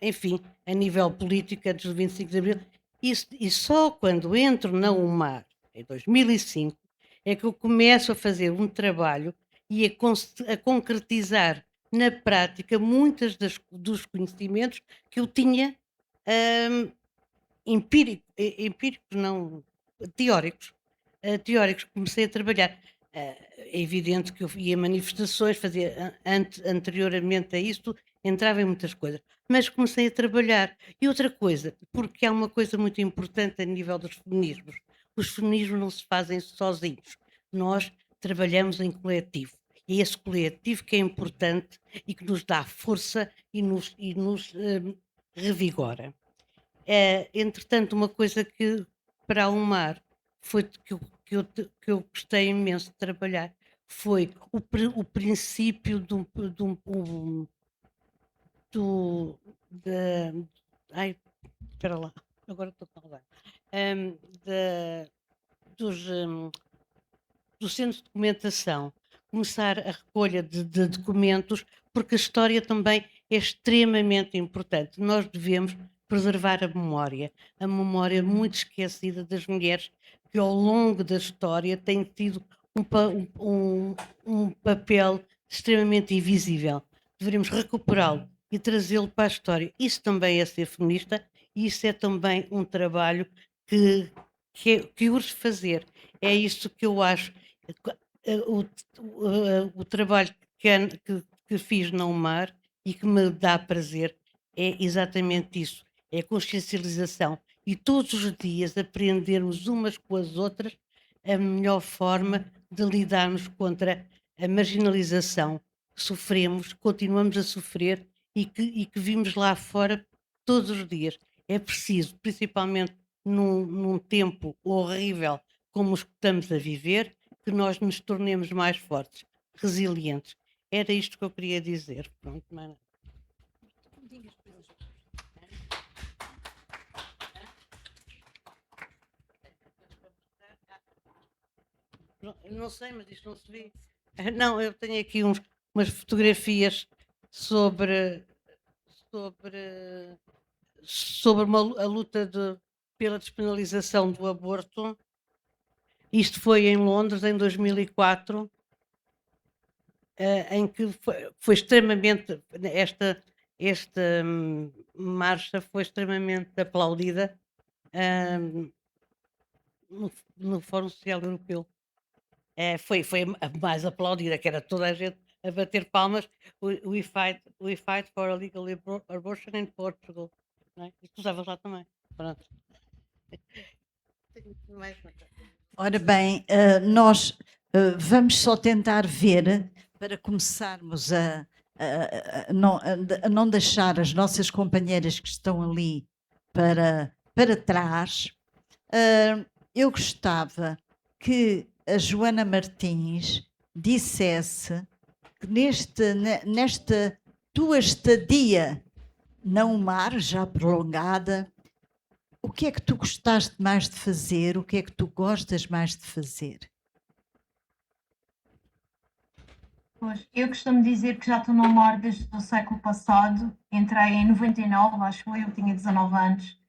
B: enfim, a nível político, antes do 25 de Abril, e só quando entro na UMAR, em 2005, é que eu começo a fazer um trabalho e a concretizar na prática muitos dos conhecimentos que eu tinha empíricos, não, teóricos. Teóricos, comecei a trabalhar. É evidente que eu ia a manifestações, fazia anteriormente a isto, entrava em muitas coisas, mas comecei a trabalhar. E outra coisa, porque há uma coisa muito importante a nível dos feminismos: os feminismos não se fazem sozinhos, nós trabalhamos em coletivo. E esse coletivo que é importante e que nos dá força e nos revigora. Entretanto, uma coisa que para a UMAR foi que eu gostei imenso de trabalhar foi o princípio ai, espera lá, agora estou com a do centro de documentação, começar a recolha de documentos, porque a história também é extremamente importante. Nós devemos preservar a memória muito esquecida das mulheres que ao longo da história têm tido um papel extremamente invisível. Devemos recuperá-lo e trazê-lo para a história. Isso também é ser feminista e isso é também um trabalho que urge fazer. É isso que eu acho. O trabalho que fiz na UMAR e que me dá prazer é exatamente isso, é a consciencialização e todos os dias aprendermos umas com as outras a melhor forma de lidarmos contra a marginalização que sofremos, continuamos a sofrer e que vimos lá fora todos os dias. É preciso, principalmente num tempo horrível como os que estamos a viver, que nós nos tornemos mais fortes, resilientes. Era isto que eu queria dizer. Pronto, mas... Não sei, mas isto não se vê. Não, eu tenho aqui umas fotografias sobre a luta pela despenalização do aborto. Isto foi em Londres, em 2004, em que foi extremamente, esta marcha foi extremamente aplaudida no Fórum Social Europeu. Foi a mais aplaudida, que era toda a gente a bater palmas. We fight for a legal abortion in Portugal. Não é? E tu estavas lá também. Pronto.
A: Ora bem, nós vamos só tentar ver, para começarmos a não deixar as nossas companheiras que estão ali para trás. Eu gostava que a Joana Martins dissesse que nesta tua estadia na UMAR, já prolongada, o que é que tu gostaste mais de fazer? O que é que tu gostas mais de fazer?
E: Pois, eu costumo dizer que já estou no UMAR desde o século passado. Entrei em 99, acho eu tinha 19 anos.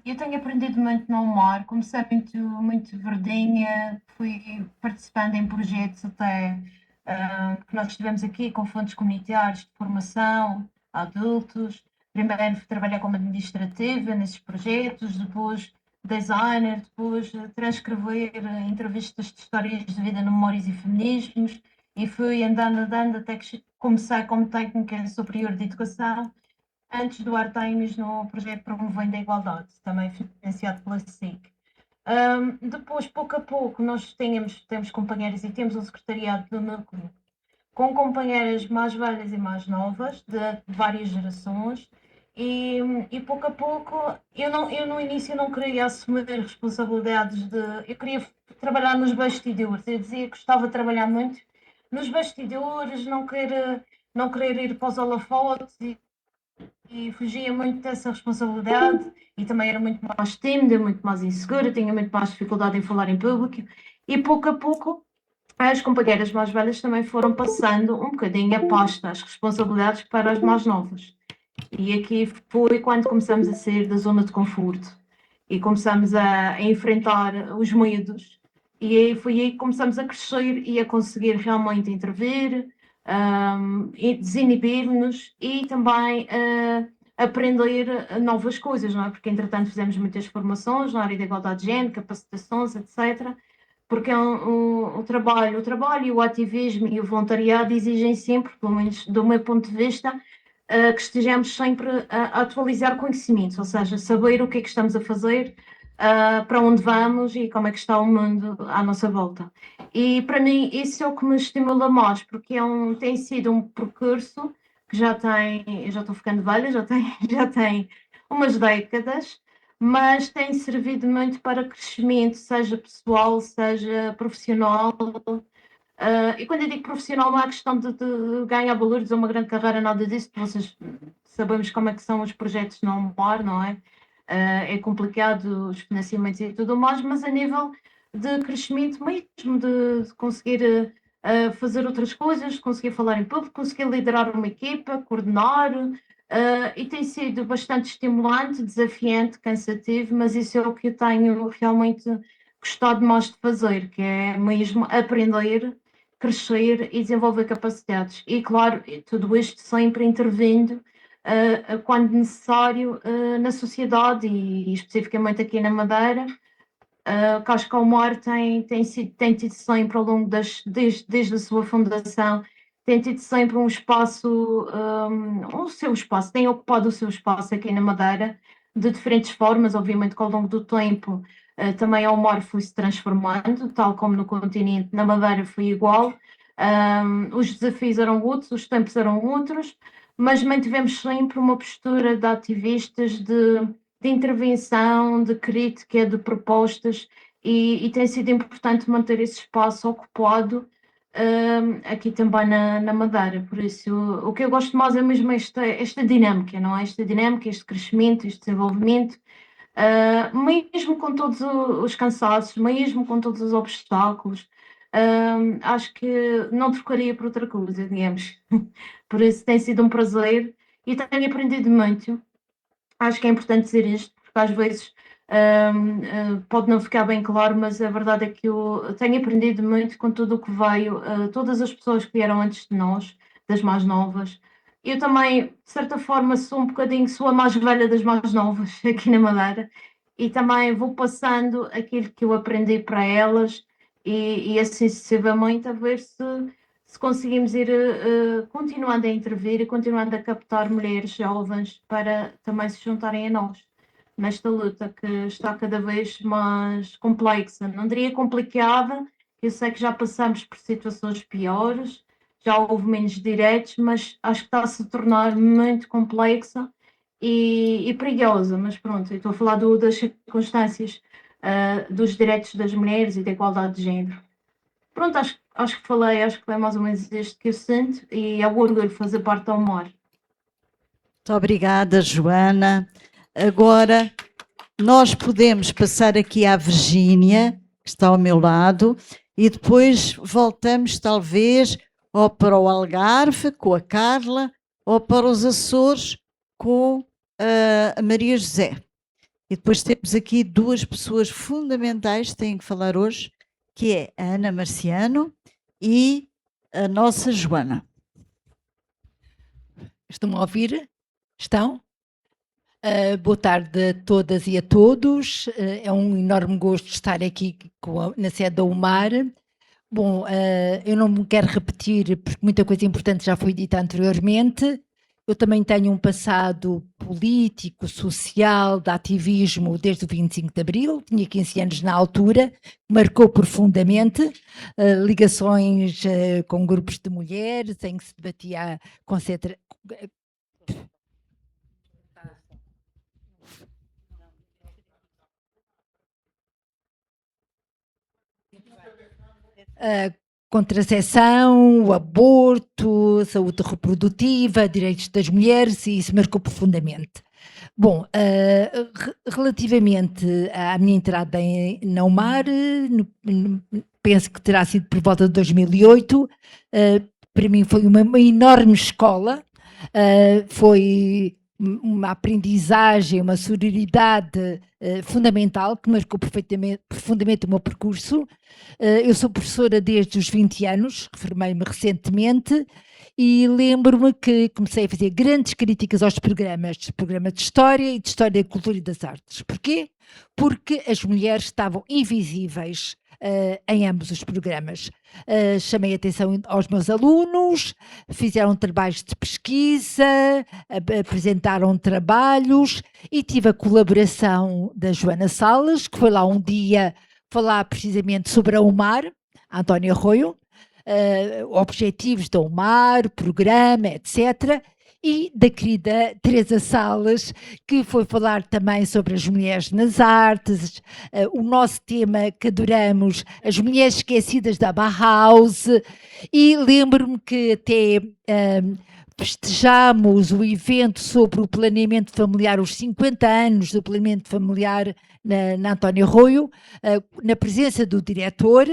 E: Eu tenho aprendido muito no UMAR, comecei muito verdinha, fui participando em projetos até que nós estivemos aqui com fundos comunitários de formação, adultos. Primeiro trabalhei como administrativa nesses projetos, depois designer, depois transcrever entrevistas de histórias de vida, memórias e feminismos, e fui andando até que comecei como técnica superior de educação, antes do Artemis no projeto Promovendo a Igualdade, também financiado pela SIC. Depois, pouco a pouco, nós temos companheiras e temos um secretariado do núcleo com companheiras mais velhas e mais novas, de várias gerações, e pouco a pouco, eu no início não queria assumir responsabilidades eu queria trabalhar nos bastidores, eu dizia que gostava de trabalhar muito nos bastidores, não querer ir para os holofotes, e fugia muito dessa responsabilidade, e também era muito mais tímida, muito mais insegura, tinha muito mais dificuldade em falar em público, e pouco a pouco as companheiras mais velhas também foram passando um bocadinho a pasta, as responsabilidades para as mais novas. E aqui foi quando começamos a sair da zona de conforto e começamos a enfrentar os medos, e aí foi aí que começamos a crescer e a conseguir realmente intervir, e desinibir-nos e também aprender novas coisas, não é? Porque entretanto fizemos muitas formações na área da igualdade de género, capacitações, etc. Porque o trabalho e o ativismo e o voluntariado exigem sempre, pelo menos do meu ponto de vista, que estejamos sempre a atualizar conhecimentos, ou seja, saber o que é que estamos a fazer, para onde vamos e como é que está o mundo à nossa volta. E para mim isso é o que me estimula mais, porque tem sido um percurso que eu já estou ficando velha, já tem umas décadas, mas tem servido muito para crescimento, seja pessoal, seja profissional. E quando eu digo profissional, não é questão de ganhar valores ou uma grande carreira, nada disso. Vocês sabemos como é que são os projetos no UMAR, não é? É complicado os financiamentos e tudo mais, mas a nível de crescimento mesmo, de conseguir fazer outras coisas, de conseguir falar em público, conseguir liderar uma equipa, coordenar, e tem sido bastante estimulante, desafiante, cansativo, mas isso é o que eu tenho realmente gostado mais de fazer, que é mesmo aprender, crescer e desenvolver capacidades. E claro, tudo isto sempre intervindo quando necessário na sociedade e especificamente aqui na Madeira. Que acho que a UMAR tem tido sempre ao longo desde a sua fundação, tem tido sempre um espaço, o seu espaço, tem ocupado o seu espaço aqui na Madeira, de diferentes formas, obviamente que ao longo do tempo também a UMAR foi-se transformando, tal como no continente, na Madeira foi igual. Os desafios eram outros, os tempos eram outros, mas mantivemos sempre uma postura de ativistas, de intervenção, de crítica, de propostas, e tem sido importante manter esse espaço ocupado aqui também na Madeira. Por isso, o que eu gosto mais é mesmo esta dinâmica, não é? Esta dinâmica, este crescimento, este desenvolvimento, mesmo com todos os cansaços, mesmo com todos os obstáculos, acho que não trocaria por outra coisa, digamos. Por isso tem sido um prazer e tenho aprendido muito. Acho que é importante dizer isto, porque às vezes pode não ficar bem claro, mas a verdade é que eu tenho aprendido muito com tudo o que veio, todas as pessoas que vieram antes de nós, das mais novas. Eu também, de certa forma, sou a mais velha das mais novas aqui na Madeira, e também vou passando aquilo que eu aprendi para elas, e assim sucessivamente, a ver se conseguimos ir continuando a intervir e continuando a captar mulheres jovens para também se juntarem a nós nesta luta que está cada vez mais complexa. Não diria complicada, eu sei que já passamos por situações piores, já houve menos direitos, mas acho que está a se tornar muito complexa e perigosa. Mas pronto, eu estou a falar das circunstâncias dos direitos das mulheres e da igualdade de género. Pronto, acho que é mais ou menos isto que eu sinto e é um orgulho fazer parte da UMAR.
A: Muito obrigada, Joana. Agora, nós podemos passar aqui à Virgínia, que está ao meu lado, e depois voltamos, talvez, ou para o Algarve, com a Carla, ou para os Açores, com a Maria José. E depois temos aqui duas pessoas fundamentais que têm que falar hoje, que é a Ana Marciano e a nossa Joana.
I: Estão a ouvir? Estão? Boa tarde a todas e a todos. É um enorme gosto estar aqui na sede da UMAR. Bom, eu não me quero repetir, porque muita coisa importante já foi dita anteriormente. Eu também tenho um passado político, social, de ativismo desde o 25 de Abril, tinha 15 anos na altura, marcou profundamente ligações com grupos de mulheres, em que se debatia contracepção, o aborto, saúde reprodutiva, direitos das mulheres, e isso marcou profundamente. Bom, relativamente à minha entrada na UMAR, penso que terá sido por volta de 2008, para mim foi uma enorme escola, foi uma aprendizagem, uma sororidade fundamental que marcou profundamente o meu percurso. Eu sou professora desde os 20 anos, reformei-me recentemente e lembro-me que comecei a fazer grandes críticas aos programas de História e de História, Cultura e das Artes. Porquê? Porque as mulheres estavam invisíveis em ambos os programas. Chamei a atenção aos meus alunos, fizeram trabalhos de pesquisa, apresentaram trabalhos e tive a colaboração da Joana Salles, que foi lá um dia falar precisamente sobre a UMAR, a Antónia Arroio, objetivos da UMAR, programa, etc., e da querida Teresa Salles, que foi falar também sobre as mulheres nas artes, o nosso tema que adoramos, as mulheres esquecidas da Bauhaus, e lembro-me que até festejamos o evento sobre o planeamento familiar, os 50 anos do planeamento familiar na Antónia Arroio, na presença do diretor,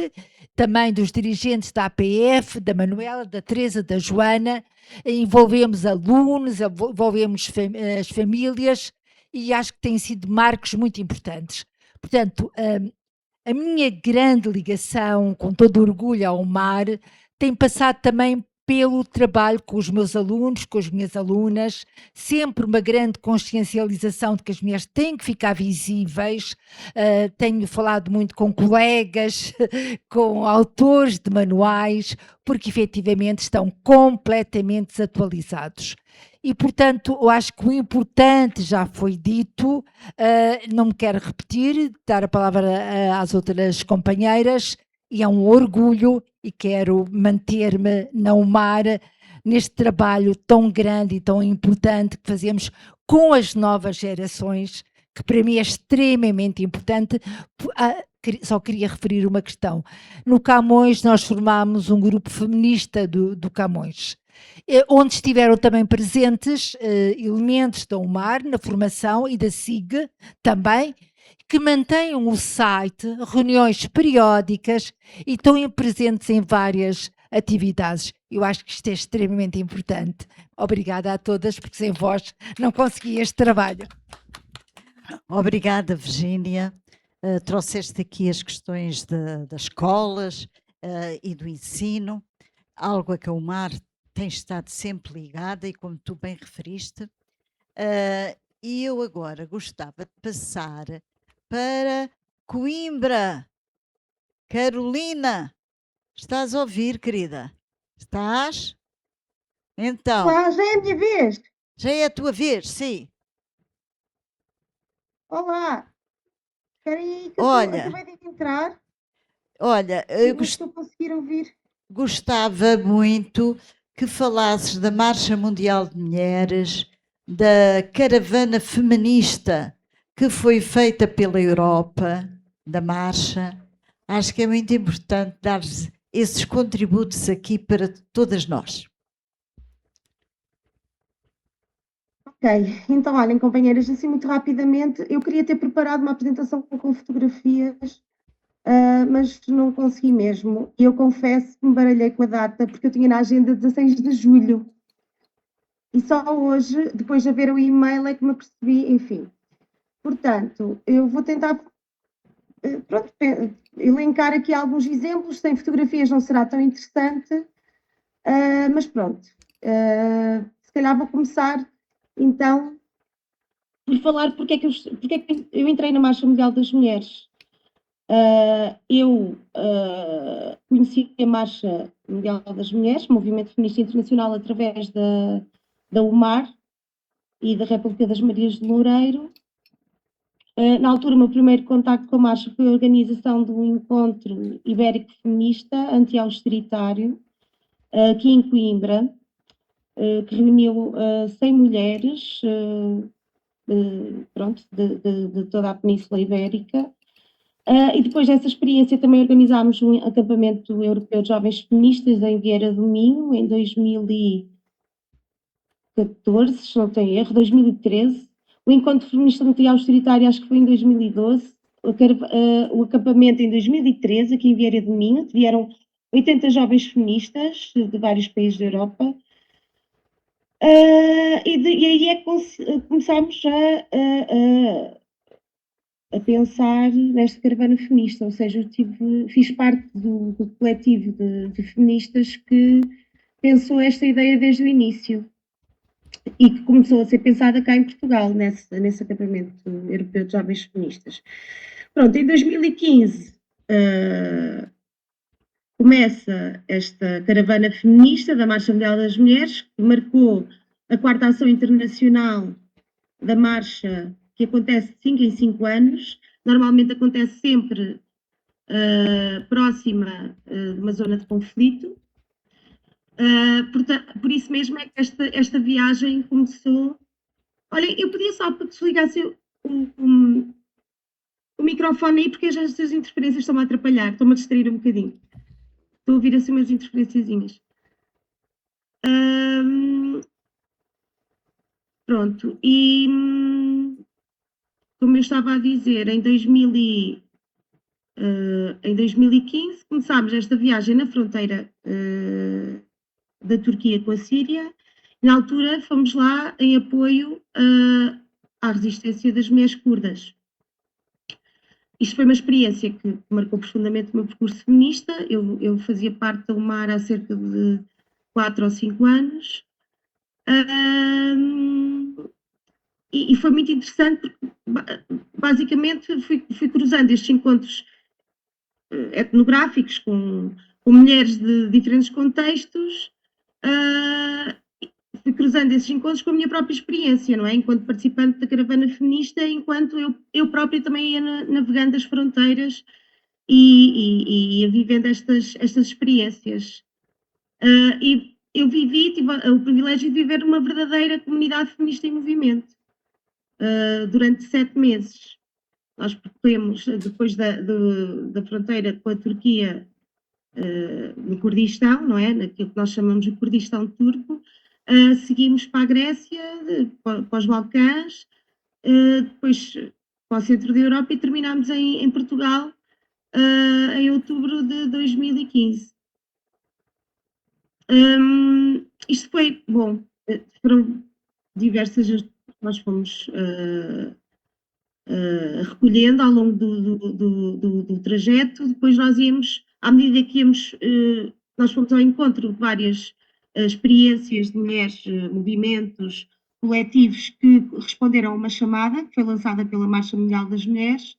I: também dos dirigentes da APF, da Manuela, da Teresa, da Joana, envolvemos alunos, envolvemos as famílias e acho que têm sido marcos muito importantes. Portanto, a minha grande ligação, com todo orgulho ao mar, tem passado também pelo trabalho com os meus alunos, com as minhas alunas, sempre uma grande consciencialização de que as mulheres têm que ficar visíveis. Tenho falado muito com colegas, com autores de manuais, porque efetivamente estão completamente desatualizados. E, portanto, eu acho que o importante já foi dito, não me quero repetir, dar a palavra às outras companheiras, e é um orgulho e quero manter-me na UMAR neste trabalho tão grande e tão importante que fazemos com as novas gerações, que para mim é extremamente importante, só queria referir uma questão. No Camões, nós formámos um grupo feminista do Camões, onde estiveram também presentes elementos da UMAR na formação e da SIG também, que mantêm o site, reuniões periódicas e estão presentes em várias atividades. Eu acho que isto é extremamente importante. Obrigada a todas, porque sem vós não conseguia este trabalho.
A: Obrigada, Virgínia. Trouxeste aqui as questões das escolas e do ensino, algo a que a UMAR tem estado sempre ligada e como tu bem referiste. E eu agora gostava de passar para Coimbra. Carolina, estás a ouvir, querida? Estás? Então,
J: Olá, já é a minha vez.
A: já é a tua vez, sim.
J: Olá. Espera aí que eu
A: Olha,
J: acabei de entrar
A: olha,
J: e
A: eu
J: não estou a conseguir ouvir.
A: gostava muito que falasses da Marcha Mundial de Mulheres, da caravana feminista que foi feita pela Europa, da marcha. Acho que é muito importante dar esses contributos aqui para todas nós.
J: Ok, então olhem, companheiras, assim muito rapidamente, eu queria ter preparado uma apresentação com fotografias, mas não consegui mesmo. E eu confesso que me baralhei com a data, porque eu tinha na agenda 16 de julho. E só hoje, depois de ver o e-mail, é que me apercebi, enfim. Portanto, eu vou tentar pronto, elencar aqui alguns exemplos. Sem fotografias não será tão interessante, mas pronto. Se calhar vou começar, então, por falar porque é que eu entrei na Marcha Mundial das Mulheres. Eu conheci a Marcha Mundial das Mulheres, Movimento Feminista Internacional, através da UMAR e da República das Marias de Loureiro. Na altura, o meu primeiro contacto com a marcha foi a organização de um encontro ibérico feminista anti-austeritário, aqui em Coimbra, que reuniu 100 mulheres pronto, de toda a Península Ibérica. E depois dessa experiência também organizámos um acampamento europeu de jovens feministas em Vieira do Minho, em 2014, se não tenho erro, 2013. O encontro feminista anti-austeritário acho que foi em 2012, o acampamento em 2013, aqui em Vieira do Minho, vieram 80 jovens feministas de vários países da Europa. E aí é que começámos a pensar nesta caravana feminista, ou seja, eu fiz parte do coletivo de feministas que pensou esta ideia desde o início e que começou a ser pensada cá em Portugal, nesse acampamento europeu de jovens feministas. Pronto, em 2015 começa esta caravana feminista da Marcha Mundial das Mulheres, que marcou a 4ª ação internacional da marcha, que acontece de 5 em 5 anos. Normalmente acontece sempre próxima de uma zona de conflito. Por isso mesmo é que esta viagem começou. Olha, eu pedia só para que desligasse o microfone aí, porque estas interferências estão-me a atrapalhar, estão-me a distrair um bocadinho. Estou a ouvir assim umas interferenciazinhas. Pronto, e como eu estava a dizer, em 2015 começámos esta viagem na fronteira da Turquia com a Síria. Na altura fomos lá em apoio à resistência das mulheres curdas. Isto foi uma experiência que marcou profundamente o meu percurso feminista. Eu fazia parte da UMAR há cerca de 4 ou 5 anos. E foi muito interessante porque, basicamente, fui cruzando estes encontros etnográficos com mulheres de diferentes contextos, fui cruzando esses encontros com a minha própria experiência, não é? Enquanto participante da caravana feminista, enquanto eu própria também ia navegando as fronteiras e ia vivendo estas experiências. E eu tive o privilégio de viver numa verdadeira comunidade feminista em movimento durante 7 meses. nós percorremos depois da fronteira com a Turquia, no Kurdistão, não é? Naquilo que nós chamamos de Kurdistão turco, seguimos para a Grécia, para os Balcãs, depois para o centro da Europa e terminámos em Portugal em outubro de 2015. Isto foi, bom, foram diversas, nós fomos recolhendo ao longo do trajeto, depois nós íamos, à medida que íamos, nós fomos ao encontro de várias experiências de mulheres, movimentos coletivos que responderam a uma chamada que foi lançada pela Marcha Mundial das Mulheres,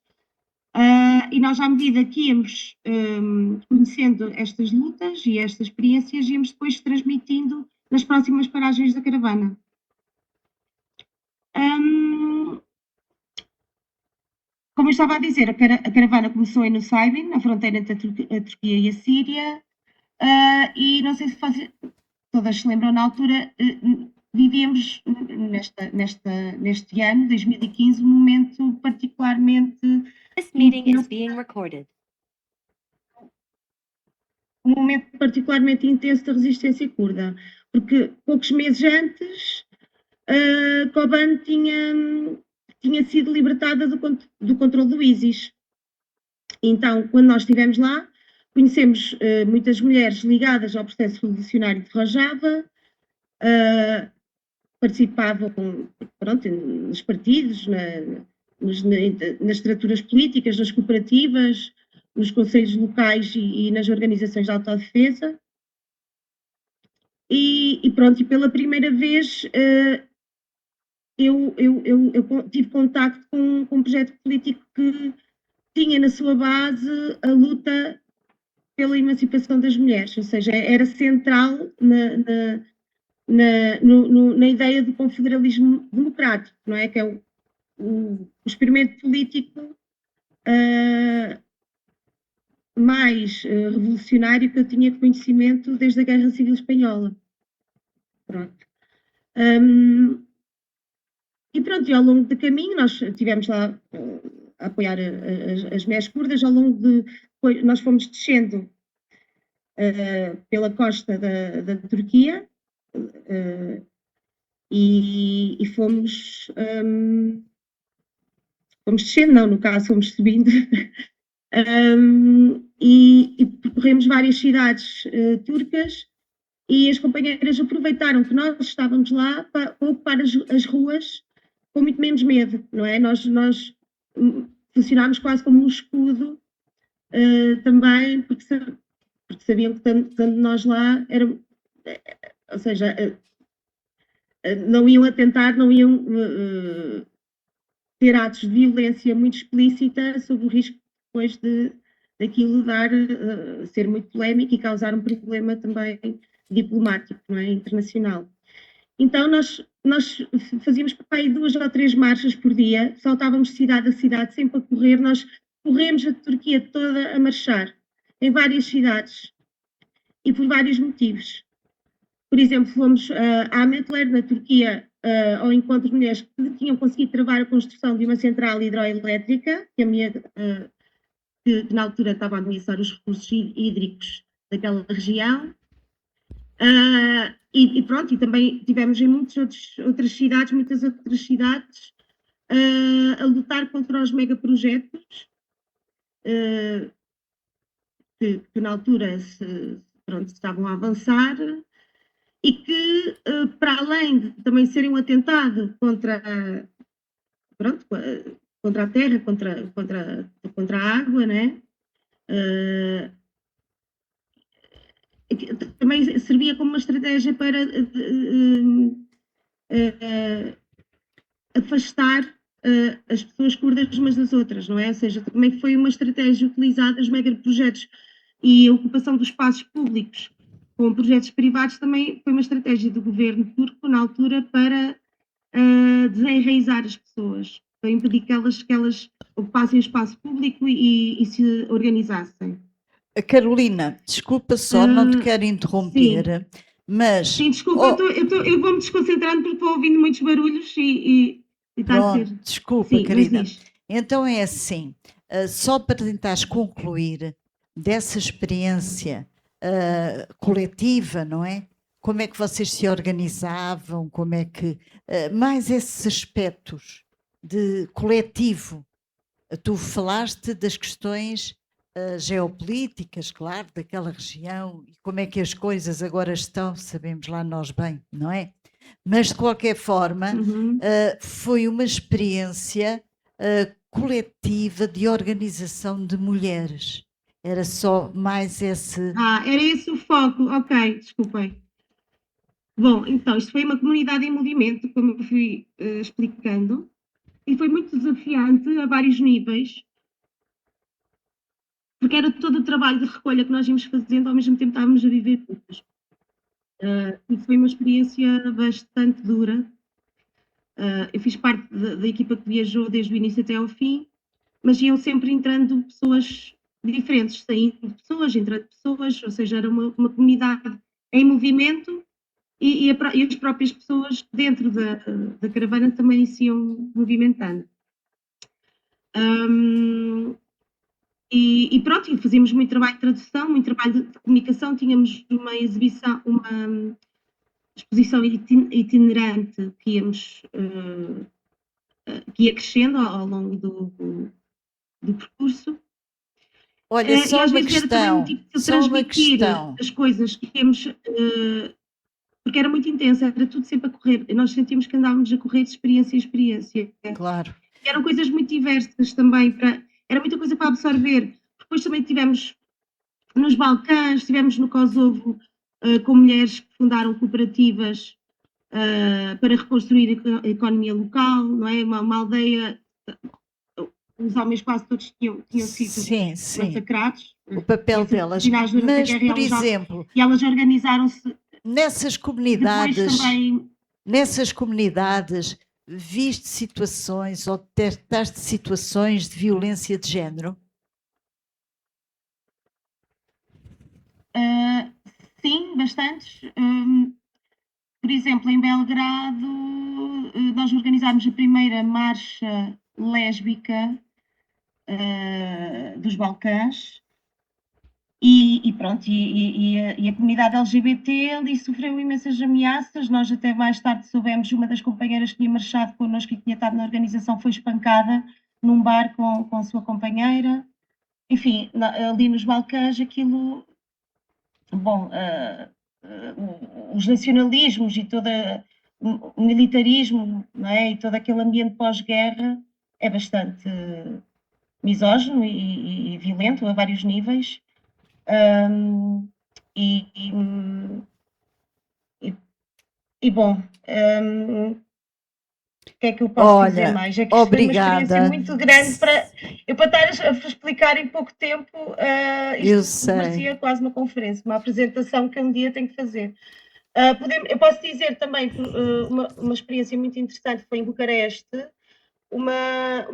J: e nós, à medida que íamos conhecendo estas lutas e estas experiências, íamos depois transmitindo nas próximas paragens da caravana. Como eu estava a dizer, a caravana começou em Nusaybin, na fronteira entre a Turquia e a Síria, e não sei se todas se lembram, na altura vivíamos neste ano, 2015, um momento particularmente
K: This meeting is being recorded.
J: um momento particularmente intenso da resistência curda, porque poucos meses antes Kobane tinha sido libertada do controle do ISIS. Então, quando nós estivemos lá, conhecemos muitas mulheres ligadas ao processo revolucionário de Rojava, participavam, pronto, nos partidos, nas estruturas políticas, nas cooperativas, nos conselhos locais e nas organizações de autodefesa. E pronto, e pela primeira vez eu tive contacto com um projeto político que tinha na sua base a luta pela emancipação das mulheres, ou seja, era central na ideia do confederalismo democrático, não é? Que é o experimento político mais revolucionário que eu tinha conhecimento desde a Guerra Civil Espanhola. Pronto. E pronto, e ao longo do caminho nós estivemos lá a apoiar as mulheres curdas, ao longo nós fomos descendo pela costa da Turquia e fomos descendo, não, no caso fomos subindo, e percorremos várias cidades turcas, e as companheiras aproveitaram que nós estávamos lá para ocupar as ruas com muito menos medo, não é? Nós funcionámos quase como um escudo também, porque sabiam que estando nós lá, ou seja, não iam atentar, não iam ter atos de violência muito explícita, sob o risco depois daquilo ser muito polémico e causar um problema também diplomático, não é? Internacional. Então nós fazíamos para aí 2 ou 3 marchas por dia, saltávamos de cidade a cidade sempre a correr, nós corremos a Turquia toda a marchar, em várias cidades, e por vários motivos. Por exemplo, fomos a Metler, na Turquia, ao encontro de mulheres que tinham conseguido travar a construção de uma central hidroelétrica, que na altura estava a ameaçar os recursos hídricos daquela região. E pronto, e também tivemos em muitas outras cidades a lutar contra os megaprojetos que na altura estavam a avançar, e que, para além de também serem um atentado contra a terra, contra a água, né? Também servia como uma estratégia para afastar as pessoas curdas umas das outras, não é? Ou seja, também foi uma estratégia utilizada, os megaprojetos e a ocupação dos espaços públicos com projetos privados também foi uma estratégia do governo turco na altura para desenraizar as pessoas, para impedir que elas ocupassem o espaço público e se organizassem.
A: Carolina, desculpa só, não te quero interromper, mas...
J: Sim, desculpa, eu vou-me desconcentrando porque estou ouvindo muitos barulhos e está a ser...
A: Desculpa,
J: sim,
A: querida. Então é assim, só para tentares concluir dessa experiência coletiva, não é? Como é que vocês se organizavam, como é que... mais esses aspectos de coletivo. Tu falaste das questões geopolíticas, claro, daquela região, e como é que as coisas agora estão, sabemos lá nós bem, não é? Mas, de qualquer forma, foi uma experiência coletiva de organização de mulheres. Era só mais esse...
J: Era esse o foco. Ok, desculpem. Bom, então, isto foi uma comunidade em movimento, como eu fui explicando, e foi muito desafiante a vários níveis, porque era todo o trabalho de recolha que nós íamos fazendo, ao mesmo tempo estávamos a viver juntas. E foi uma experiência bastante dura. Eu fiz parte da equipa que viajou desde o início até ao fim, mas iam sempre entrando pessoas diferentes, saindo de pessoas, entrando pessoas, ou seja, era uma comunidade em movimento e as próprias pessoas dentro da caravana também se iam movimentando. E pronto, e fazíamos muito trabalho de tradução, muito trabalho de comunicação, tínhamos uma exposição itinerante que ia crescendo ao longo do percurso.
A: Olha,
J: E
A: só
J: às
A: uma
J: vezes era também muito
A: questão,
J: difícil
A: só uma
J: transmitir
A: questão.
J: as coisas que temos, porque era muito intenso, era tudo sempre a correr. Nós sentíamos que andávamos a correr de experiência em experiência.
A: Claro.
J: E eram coisas muito diversas também, era muita coisa para absorver. Depois também tivemos nos Balcãs, estivemos no Kosovo com mulheres que fundaram cooperativas para reconstruir a economia local, não é? Uma aldeia, os homens quase todos tinham sido massacrados.
A: O papel delas.
J: Mas,
A: por exemplo,
J: e elas organizaram-se.
A: Nessas comunidades, viste situações ou detectaste situações de violência de género?
J: Sim, bastantes. Por exemplo, em Belgrado, nós organizámos a primeira marcha lésbica dos Balcãs e pronto, e a comunidade LGBT ali sofreu imensas ameaças. Nós até mais tarde soubemos, uma das companheiras que tinha marchado connosco e que tinha estado na organização foi espancada num bar com a sua companheira. Enfim, ali nos Balcãs aquilo... Bom, os nacionalismos e todo o militarismo, não é? E todo aquele ambiente pós-guerra é bastante misógino e violento a vários níveis. Bom, o que é que eu posso dizer mais? É que isto foi uma experiência muito grande para estar a explicar em pouco tempo. Isto parecia quase uma conferência, uma apresentação que um dia tenho que fazer. Eu posso dizer também uma experiência muito interessante foi em Bucareste, uma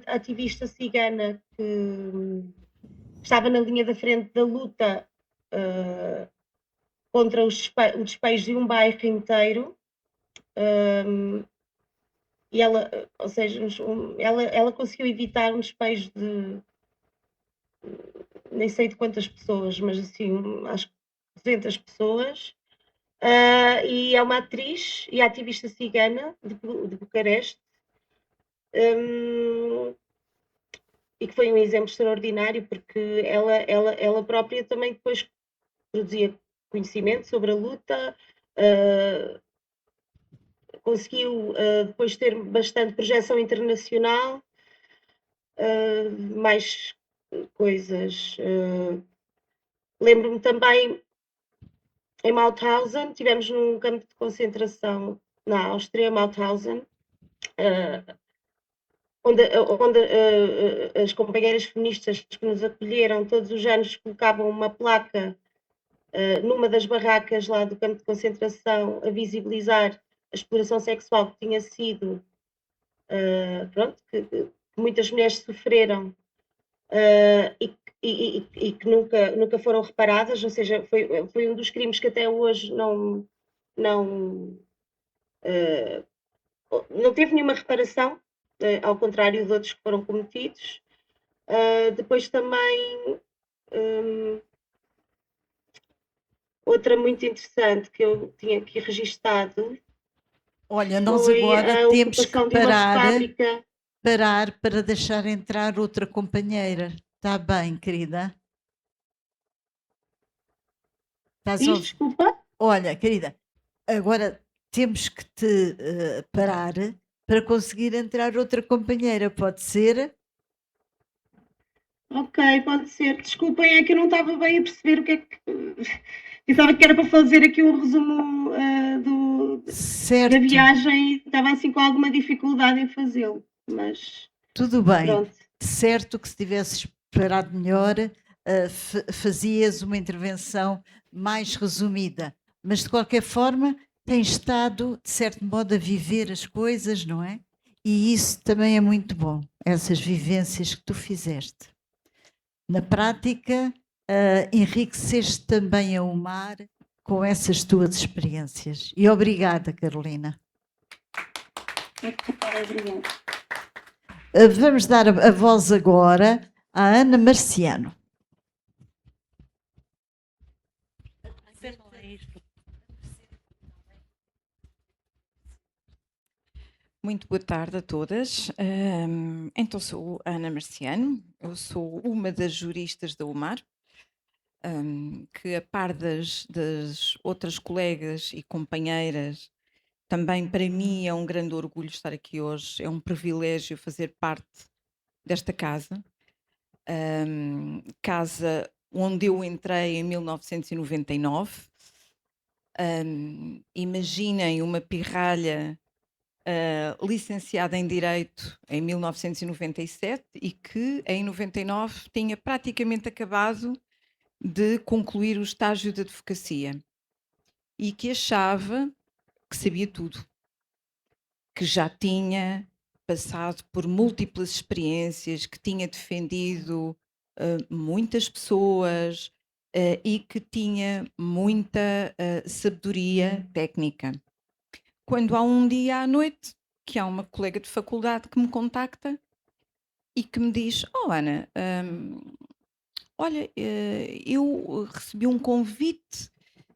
J: ativista cigana que estava na linha da frente da luta contra o despejo de um bairro inteiro. E ela, ou seja, ela conseguiu evitar um despejo de nem sei de quantas pessoas, mas assim, acho que 200 pessoas. E é uma atriz e ativista cigana de Bucareste, e que foi um exemplo extraordinário, porque ela própria também depois produzia conhecimento sobre a luta, conseguiu depois ter bastante projeção internacional, mais coisas. Lembro-me também, em Mauthausen, tivemos num campo de concentração na Áustria, Mauthausen, onde as companheiras feministas que nos acolheram todos os anos colocavam uma placa numa das barracas lá do campo de concentração a visibilizar a exploração sexual que tinha sido, que muitas mulheres sofreram e que nunca foram reparadas, ou seja, foi um dos crimes que até hoje não teve nenhuma reparação, ao contrário de outros que foram cometidos. Depois também, outra muito interessante que eu tinha aqui registado
A: Olha, nós
J: foi
A: agora
J: a
A: temos que
J: ocupação de uma fábrica.
A: parar para deixar entrar outra companheira. Está bem, querida? Estás a
J: Diz,
A: ouvir?
J: desculpa.
A: Olha, querida, agora temos que te parar para conseguir entrar outra companheira, pode ser?
J: Ok, pode ser. Desculpem, é que eu não estava bem a perceber o que é que. Pensava que era para fazer aqui um resumo da
A: Certo,
J: viagem e estava assim com alguma dificuldade em fazê-lo, mas
A: tudo bem.
J: pronto.
A: Certo que se tivesses parado melhor, fazias uma intervenção mais resumida, mas de qualquer forma tens estado, de certo modo, a viver as coisas, não é? E isso também é muito bom, essas vivências que tu fizeste. Na prática, enriqueceste também a UMAR com essas tuas experiências. E obrigada, Carolina.
J: Obrigada.
A: Vamos dar a voz agora à Ana Marciano.
L: Muito boa tarde a todas. Então sou a Ana Marciano, eu sou uma das juristas da UMAR, que a par das outras colegas e companheiras, também para mim é um grande orgulho estar aqui hoje, é um privilégio fazer parte desta casa, casa onde eu entrei em 1999. Imaginem uma pirralha licenciada em Direito em 1997 e que em 99 tinha praticamente acabado de concluir o estágio de advocacia e que achava que sabia tudo, que já tinha passado por múltiplas experiências, que tinha defendido muitas pessoas e que tinha muita sabedoria técnica. Quando há um dia à noite que há uma colega de faculdade que me contacta e que me diz: "Oh Ana, olha, eu recebi um convite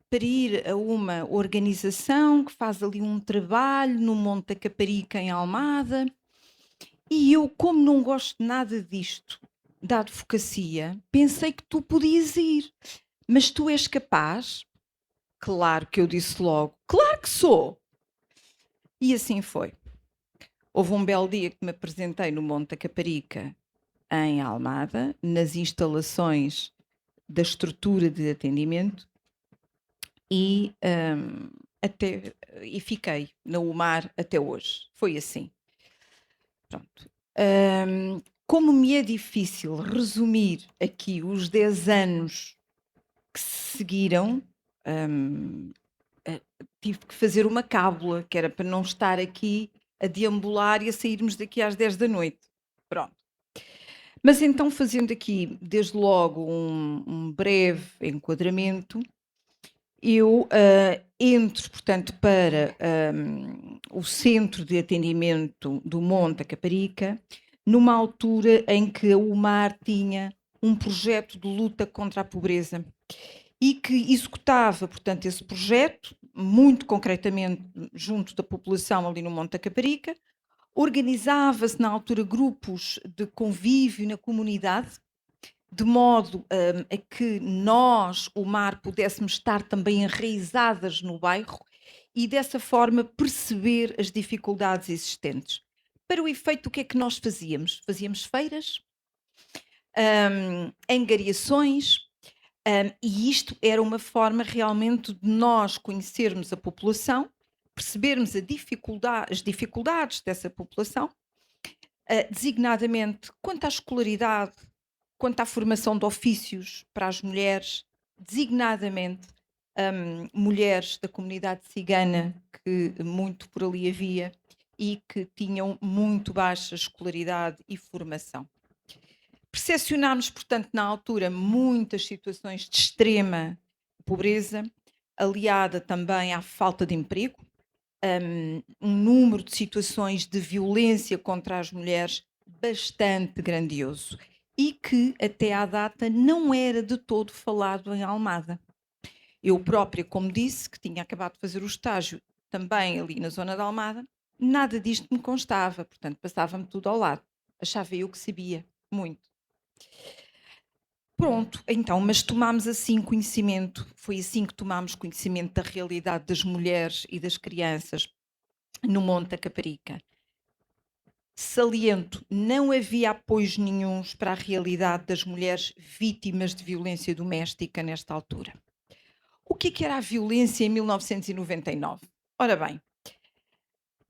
L: para ir a uma organização que faz ali um trabalho no Monte da Caparica, em Almada, e eu, como não gosto nada disto, da advocacia, pensei que tu podias ir, mas tu és capaz?" Claro que eu disse logo: "Claro que sou!" E assim foi. Houve um belo dia que me apresentei no Monte da Caparica, em Almada, nas instalações da estrutura de atendimento, e fiquei na UMAR até hoje. Foi assim. Pronto. Como me é difícil resumir aqui os 10 anos que se seguiram, tive que fazer uma cábula, que era para não estar aqui a deambular e a sairmos daqui às 10 da noite. Pronto. Mas então, fazendo aqui, desde logo, um breve enquadramento, eu entro, portanto, para o Centro de Atendimento do Monte da Caparica, numa altura em que a UMAR tinha um projeto de luta contra a pobreza e que executava, portanto, esse projeto, muito concretamente junto da população ali no Monte da Caparica. Organizava-se na altura grupos de convívio na comunidade, de modo a que nós, UMAR, pudéssemos estar também enraizadas no bairro e dessa forma perceber as dificuldades existentes. Para o efeito, o que é que nós fazíamos? Fazíamos feiras, angariações, e isto era uma forma realmente de nós conhecermos a população, percebermos as dificuldades dessa população, designadamente quanto à escolaridade, quanto à formação de ofícios para as mulheres, designadamente mulheres da comunidade cigana, que muito por ali havia e que tinham muito baixa escolaridade e formação. Percepcionámos, portanto, na altura, muitas situações de extrema pobreza, aliada também à falta de emprego, um número de situações de violência contra as mulheres bastante grandioso e que até à data não era de todo falado em Almada. Eu própria, como disse, que tinha acabado de fazer o estágio também ali na zona de Almada, nada disto me constava, portanto passava-me tudo ao lado. Achava eu que sabia muito. Pronto, então, mas tomámos assim conhecimento, foi assim que tomámos conhecimento da realidade das mulheres e das crianças no Monte da Caparica. Saliento, não havia apoios nenhuns para a realidade das mulheres vítimas de violência doméstica nesta altura. O que era a violência em 1999? Ora bem,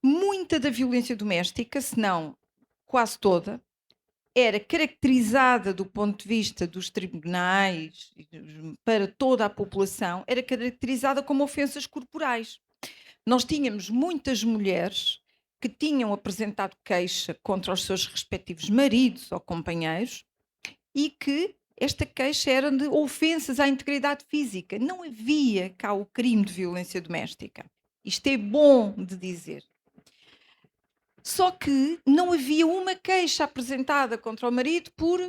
L: muita da violência doméstica, se não quase toda, era caracterizada do ponto de vista dos tribunais para toda a população, era caracterizada como ofensas corporais. Nós tínhamos muitas mulheres que tinham apresentado queixa contra os seus respectivos maridos ou companheiros e que esta queixa era de ofensas à integridade física. Não havia cá o crime de violência doméstica. Isto é bom de dizer. Só que não havia uma queixa apresentada contra o marido por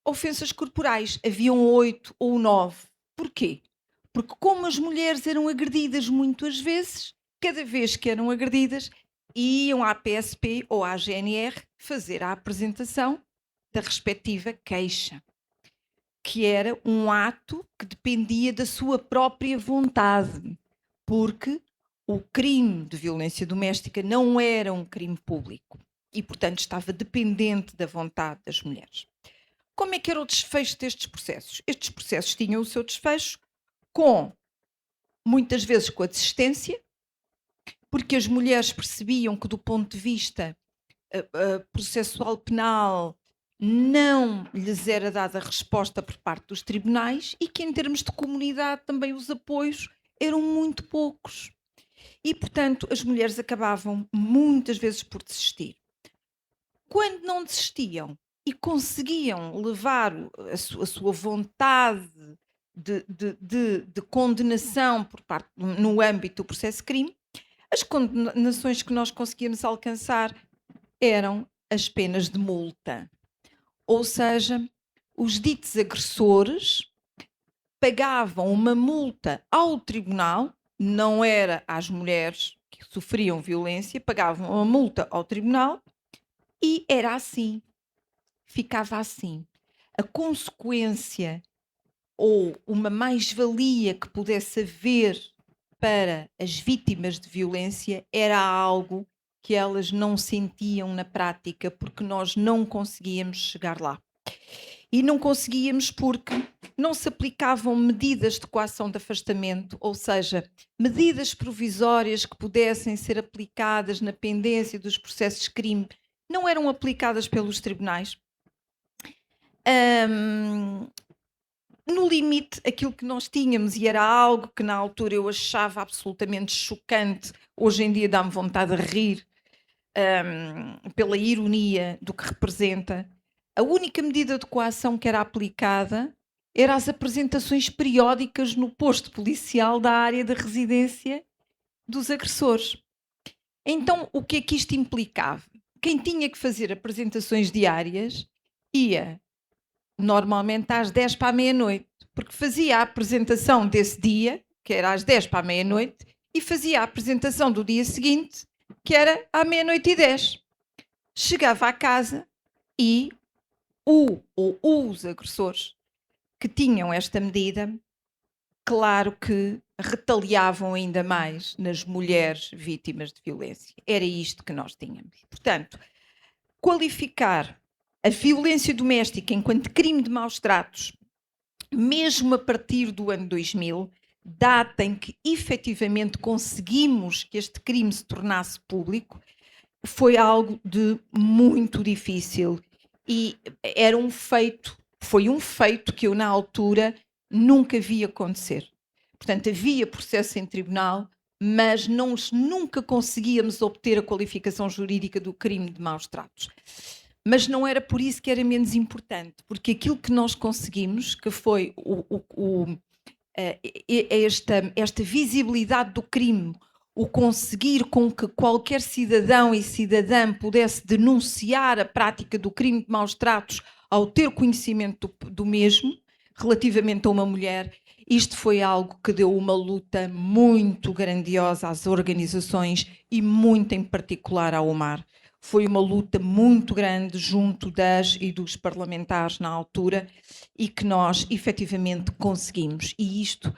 L: ofensas corporais. Haviam 8 ou 9. Porquê? Porque como as mulheres eram agredidas muitas vezes, cada vez que eram agredidas, iam à PSP ou à GNR fazer a apresentação da respectiva queixa, que era um ato que dependia da sua própria vontade, porque o crime de violência doméstica não era um crime público e, portanto, estava dependente da vontade das mulheres. Como é que era o desfecho destes processos? Estes processos tinham o seu desfecho muitas vezes com a desistência, porque as mulheres percebiam que, do ponto de vista processual penal, não lhes era dada resposta por parte dos tribunais e que, em termos de comunidade, também os apoios eram muito poucos. E, portanto, as mulheres acabavam muitas vezes por desistir. Quando não desistiam e conseguiam levar a sua vontade de condenação por parte, no âmbito do processo de crime, as condenações que nós conseguíamos alcançar eram as penas de multa. Ou seja, os ditos agressores pagavam uma multa ao tribunal, não era às mulheres que sofriam violência, pagavam uma multa ao tribunal e era assim, ficava assim. A consequência ou uma mais-valia que pudesse haver para as vítimas de violência era algo que elas não sentiam na prática, porque nós não conseguíamos chegar lá. E não conseguíamos porque não se aplicavam medidas de coação de afastamento, ou seja, medidas provisórias que pudessem ser aplicadas na pendência dos processos de crime, não eram aplicadas pelos tribunais. No limite, aquilo que nós tínhamos, e era algo que na altura eu achava absolutamente chocante, hoje em dia dá-me vontade de rir, pela ironia do que representa, a única medida de coação que era aplicada eram as apresentações periódicas no posto policial da área de residência dos agressores. Então, o que é que isto implicava? Quem tinha que fazer apresentações diárias ia normalmente às 10 para a meia-noite, porque fazia a apresentação desse dia, que era às 10 para a meia-noite, e fazia a apresentação do dia seguinte, que era à meia-noite e 10. Chegava à casa e os agressores que tinham esta medida, claro que retaliavam ainda mais nas mulheres vítimas de violência. Era isto que nós tínhamos. Portanto, qualificar a violência doméstica enquanto crime de maus tratos, mesmo a partir do ano 2000, data em que efetivamente conseguimos que este crime se tornasse público, foi algo de muito difícil e foi um feito que eu na altura nunca vi acontecer. Portanto, havia processo em tribunal, mas nunca conseguíamos obter a qualificação jurídica do crime de maus tratos. Mas não era por isso que era menos importante, porque aquilo que nós conseguimos, que foi esta visibilidade do crime, o conseguir com que qualquer cidadão e cidadã pudesse denunciar a prática do crime de maus tratos ao ter conhecimento do mesmo, relativamente a uma mulher, isto foi algo que deu uma luta muito grandiosa às organizações e muito em particular ao UMAR. Foi uma luta muito grande junto das e dos parlamentares na altura e que nós efetivamente conseguimos. E este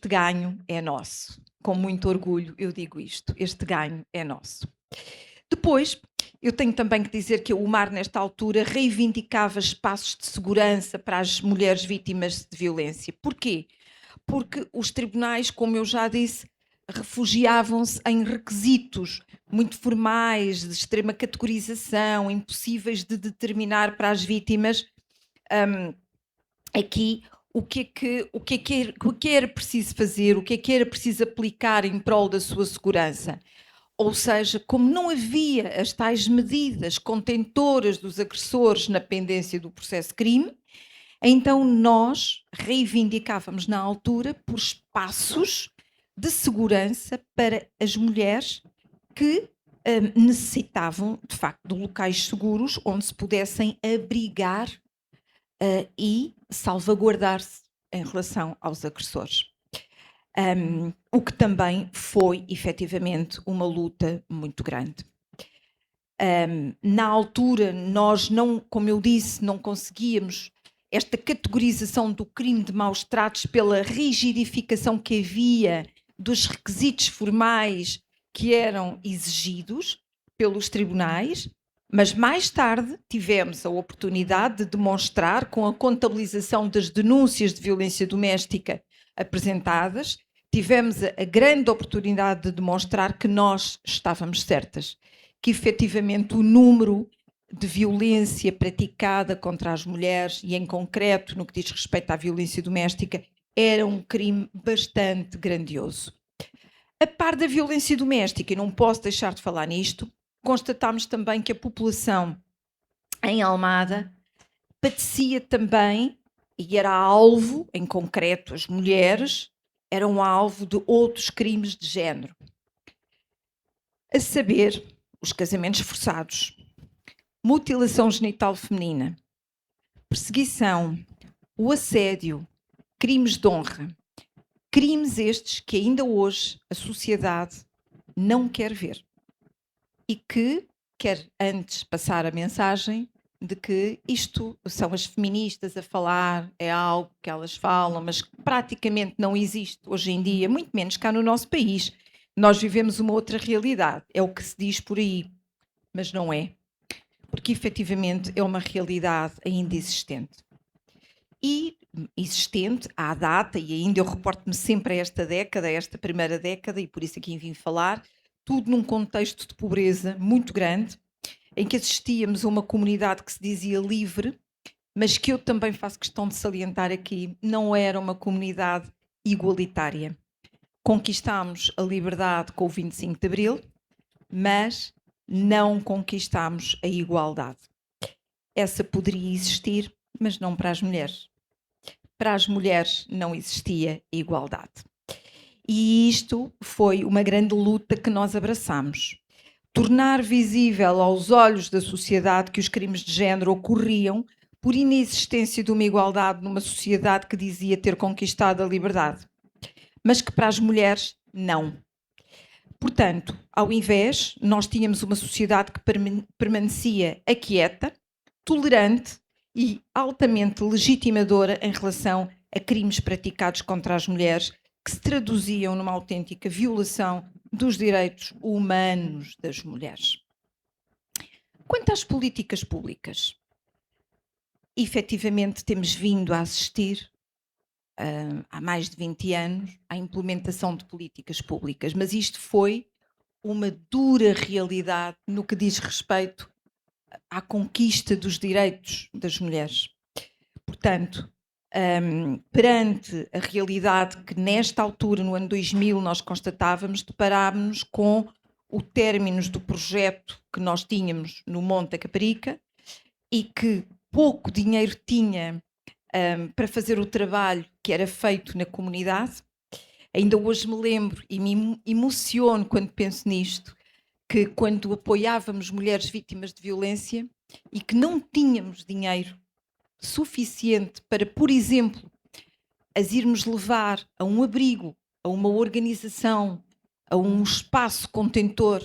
L: ganho é nosso. Com muito orgulho eu digo isto, este ganho é nosso. Depois, eu tenho também que dizer que o UMAR, nesta altura, reivindicava espaços de segurança para as mulheres vítimas de violência. Porquê? Porque os tribunais, como eu já disse, refugiavam-se em requisitos muito formais, de extrema categorização, impossíveis de determinar para as vítimas aqui o que era preciso fazer, o que era preciso aplicar em prol da sua segurança. Ou seja, como não havia as tais medidas contentoras dos agressores na pendência do processo de crime, então nós reivindicávamos na altura por espaços de segurança para as mulheres que necessitavam, de facto, de locais seguros onde se pudessem abrigar e salvaguardar-se em relação aos agressores. O que também foi, efetivamente, uma luta muito grande. Na altura, nós não, como eu disse, não conseguíamos esta categorização do crime de maus tratos pela rigidificação que havia dos requisitos formais que eram exigidos pelos tribunais, mas mais tarde tivemos a oportunidade de demonstrar, com a contabilização das denúncias de violência doméstica apresentadas, tivemos a grande oportunidade de demonstrar que nós estávamos certas, que efetivamente o número de violência praticada contra as mulheres, e em concreto no que diz respeito à violência doméstica, era um crime bastante grandioso. A par da violência doméstica, e não posso deixar de falar nisto, constatámos também que a população em Almada padecia também, e era alvo, em concreto as mulheres, eram alvo de outros crimes de género. A saber, os casamentos forçados, mutilação genital feminina, perseguição, o assédio, crimes de honra. Crimes estes que ainda hoje a sociedade não quer ver e que quer antes passar a mensagem de que isto são as feministas a falar, é algo que elas falam, mas que praticamente não existe hoje em dia, muito menos cá no nosso país. Nós vivemos uma outra realidade, é o que se diz por aí, mas não é, porque efetivamente é uma realidade ainda existente. E existente à data, e ainda eu reporto-me sempre a esta década, a esta primeira década, e por isso aqui vim falar, tudo num contexto de pobreza muito grande, em que assistíamos a uma comunidade que se dizia livre, mas que eu também faço questão de salientar aqui, não era uma comunidade igualitária. Conquistámos a liberdade com o 25 de Abril, mas não conquistámos a igualdade. Essa poderia existir, mas não para as mulheres. Para as mulheres não existia igualdade. E isto foi uma grande luta que nós abraçamos. Tornar visível aos olhos da sociedade que os crimes de género ocorriam por inexistência de uma igualdade numa sociedade que dizia ter conquistado a liberdade, mas que para as mulheres não. Portanto, ao invés, nós tínhamos uma sociedade que permanecia aquieta, tolerante e altamente legitimadora em relação a crimes praticados contra as mulheres, que se traduziam numa autêntica violação dos direitos humanos das mulheres. Quanto às políticas públicas, efetivamente temos vindo a assistir há mais de 20 anos à implementação de políticas públicas, mas isto foi uma dura realidade no que diz respeito à conquista dos direitos das mulheres. Portanto, perante a realidade que nesta altura, no ano 2000, nós constatávamos, deparámos-nos com o término do projeto que nós tínhamos no Monte da Caparica e que pouco dinheiro tinha para fazer o trabalho que era feito na comunidade, Ainda hoje me lembro e me emociono quando penso nisto, que quando apoiávamos mulheres vítimas de violência e que não tínhamos dinheiro suficiente para, por exemplo, as irmos levar a um abrigo, a uma organização, a um espaço contentor,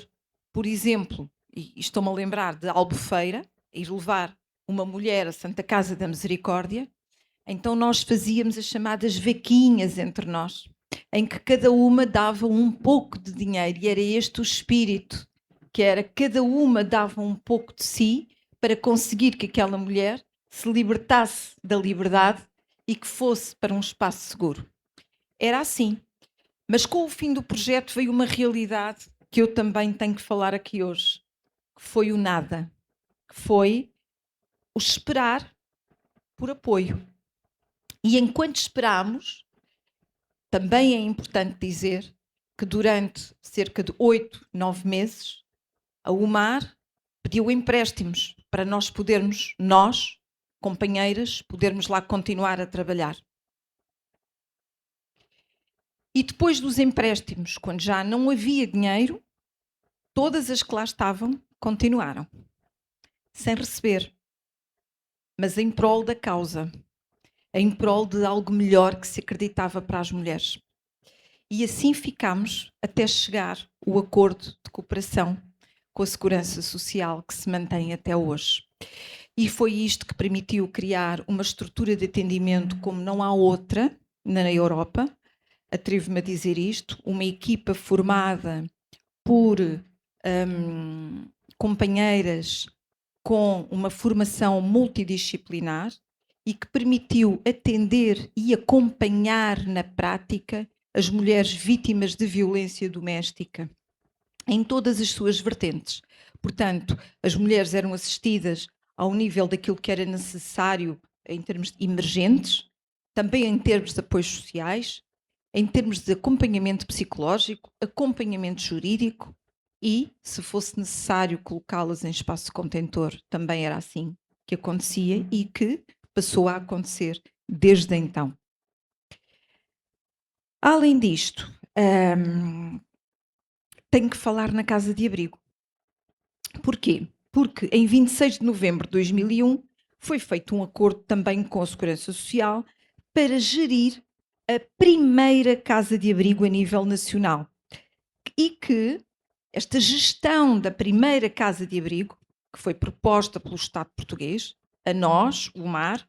L: por exemplo, e estou-me a lembrar de Albufeira, ir levar uma mulher à Santa Casa da Misericórdia, então nós fazíamos as chamadas vaquinhas entre nós, em que cada uma dava um pouco de dinheiro, e era este o espírito, que era cada uma dava um pouco de si para conseguir que aquela mulher se libertasse da liberdade e que fosse para um espaço seguro. Era assim. Mas com o fim do projeto veio uma realidade que eu também tenho que falar aqui hoje, que foi o nada, que foi o esperar por apoio. E enquanto esperámos, também é importante dizer que durante cerca de 8, 9 meses, a UMAR pediu empréstimos para nós podermos, nós, companheiras, podermos lá continuar a trabalhar. E depois dos empréstimos, quando já não havia dinheiro, todas as que lá estavam continuaram, sem receber, mas em prol da causa, em prol de algo melhor que se acreditava para as mulheres. E assim ficámos até chegar o acordo de cooperação com a Segurança Social que se mantém até hoje. E foi isto que permitiu criar uma estrutura de atendimento como não há outra na Europa. Atrevo-me a dizer isto, uma equipa formada por companheiras com uma formação multidisciplinar e que permitiu atender e acompanhar na prática as mulheres vítimas de violência doméstica em todas as suas vertentes. Portanto, as mulheres eram assistidas ao nível daquilo que era necessário em termos emergentes, também em termos de apoios sociais, em termos de acompanhamento psicológico, acompanhamento jurídico e, se fosse necessário colocá-las em espaço contentor, também era assim que acontecia e que passou a acontecer desde então. Além disto, tenho que falar na Casa de Abrigo. Porquê? Porque em 26 de novembro de 2001 foi feito um acordo também com a Segurança Social para gerir a primeira Casa de Abrigo a nível nacional. E que esta gestão da primeira Casa de Abrigo, que foi proposta pelo Estado português, a nós, o MAR,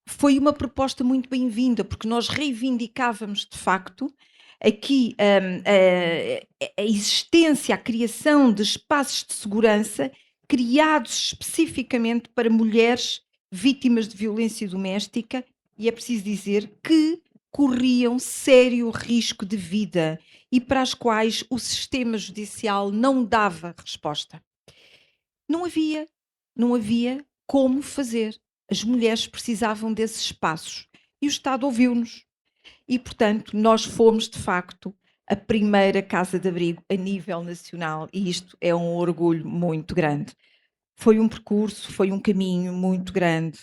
L: foi uma proposta muito bem-vinda, porque nós reivindicávamos, de facto, aqui a existência, a criação de espaços de segurança criados especificamente para mulheres vítimas de violência doméstica, e é preciso dizer que corriam sério risco de vida e para as quais o sistema judicial não dava resposta. Não havia como fazer. As mulheres precisavam desses espaços e o Estado ouviu-nos. E, portanto, nós fomos, de facto, a primeira Casa de Abrigo a nível nacional e isto é um orgulho muito grande. Foi um percurso, foi um caminho muito grande.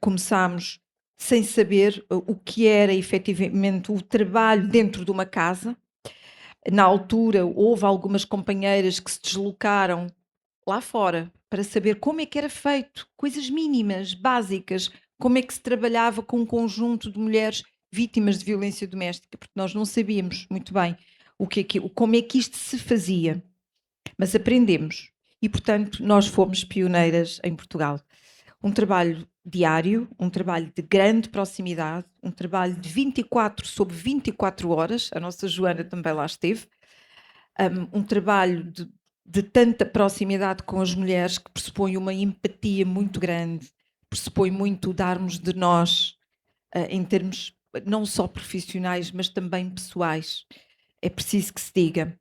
L: Começámos sem saber o que era efetivamente o trabalho dentro de uma casa. Na altura, houve algumas companheiras que se deslocaram lá fora para saber como é que era feito, coisas mínimas, básicas, como é que se trabalhava com um conjunto de mulheres vítimas de violência doméstica, porque nós não sabíamos muito bem como é que isto se fazia, mas aprendemos e, portanto, nós fomos pioneiras em Portugal. Um trabalho diário, um trabalho de grande proximidade, um trabalho de 24 sobre 24 horas, a nossa Joana também lá esteve, um trabalho de tanta proximidade com as mulheres que pressupõe uma empatia muito grande, pressupõe muito darmos de nós em termos não só profissionais, mas também pessoais. É preciso que se diga.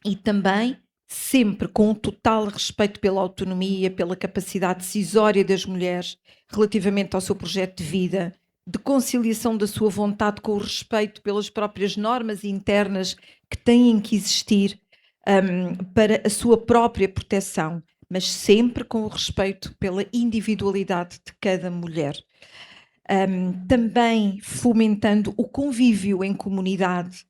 L: E também sempre com um total respeito pela autonomia, pela capacidade decisória das mulheres relativamente ao seu projeto de vida, de conciliação da sua vontade com o respeito pelas próprias normas internas que têm que existir para a sua própria proteção, mas sempre com o respeito pela individualidade de cada mulher. também fomentando o convívio em comunidade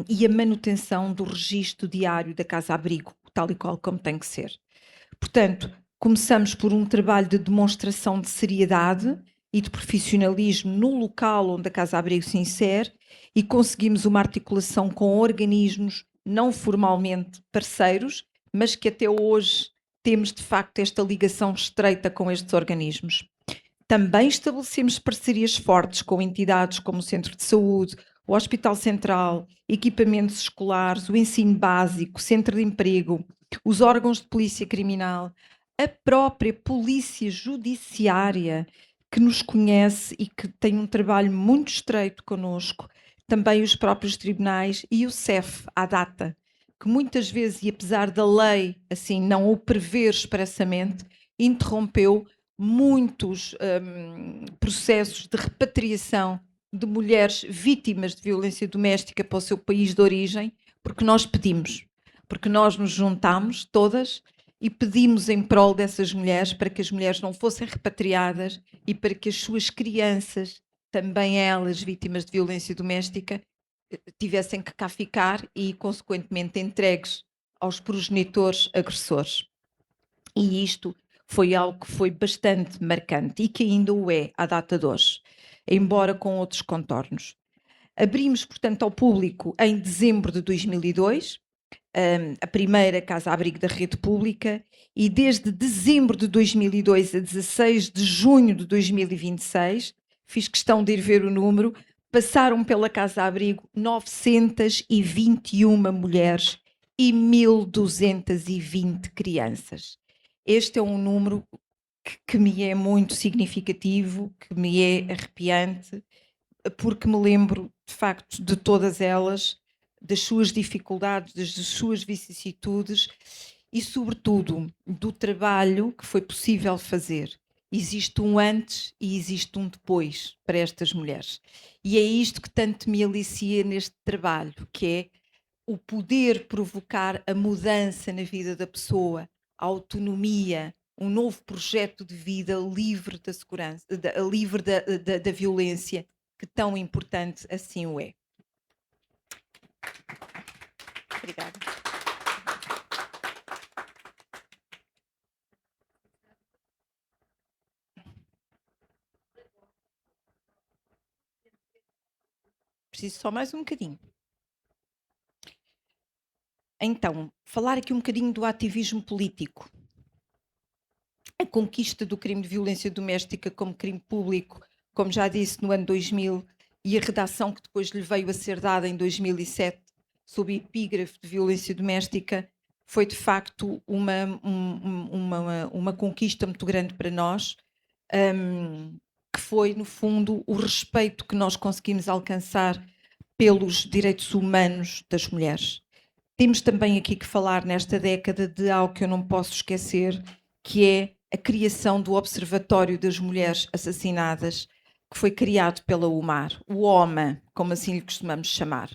L: e a manutenção do registro diário da casa-abrigo, tal e qual como tem que ser. Portanto, começamos por um trabalho de demonstração de seriedade e de profissionalismo no local onde a casa-abrigo se insere e conseguimos uma articulação com organismos não formalmente parceiros, mas que até hoje temos de facto esta ligação estreita com estes organismos. Também estabelecemos parcerias fortes com entidades como o Centro de Saúde, o Hospital Central, equipamentos escolares, o ensino básico, o Centro de Emprego, os órgãos de polícia criminal, a própria polícia judiciária que nos conhece e que tem um trabalho muito estreito connosco, também os próprios tribunais e o CEF, à data, que muitas vezes, e apesar da lei assim não o prever expressamente, interrompeu muitos processos de repatriação de mulheres vítimas de violência doméstica para o seu país de origem, porque nós pedimos, porque nós nos juntámos todas e pedimos em prol dessas mulheres para que as mulheres não fossem repatriadas e para que as suas crianças, também elas vítimas de violência doméstica, tivessem que cá ficar e, consequentemente, entregues aos progenitores agressores. E isto foi algo que foi bastante marcante e que ainda o é à data de hoje, embora com outros contornos. Abrimos, portanto, ao público em dezembro de 2002, a primeira casa-abrigo da rede pública, e desde dezembro de 2002 a 16 de junho de 2026, fiz questão de ir ver o número, passaram pela casa-abrigo 921 mulheres e 1.220 crianças. Este é um número que me é muito significativo, que me é arrepiante, porque me lembro, de facto, de todas elas, das suas dificuldades, das suas vicissitudes e, sobretudo, do trabalho que foi possível fazer. Existe um antes e existe um depois para estas mulheres. E é isto que tanto me alicia neste trabalho, que é o poder provocar a mudança na vida da pessoa, a autonomia, um novo projeto de vida livre da segurança, livre da violência, que tão importante assim o é. Obrigada. Preciso só mais um bocadinho. Então, falar aqui um bocadinho do ativismo político. A conquista do crime de violência doméstica como crime público, como já disse, no ano 2000, e a redação que depois lhe veio a ser dada em 2007, sob o epígrafe de violência doméstica, foi de facto uma conquista muito grande para nós, que foi, no fundo, o respeito que nós conseguimos alcançar pelos direitos humanos das mulheres. Temos também aqui que falar nesta década de algo que eu não posso esquecer, que é a criação do Observatório das Mulheres Assassinadas, que foi criado pela UMAR, o OMA, como assim lhe costumamos chamar,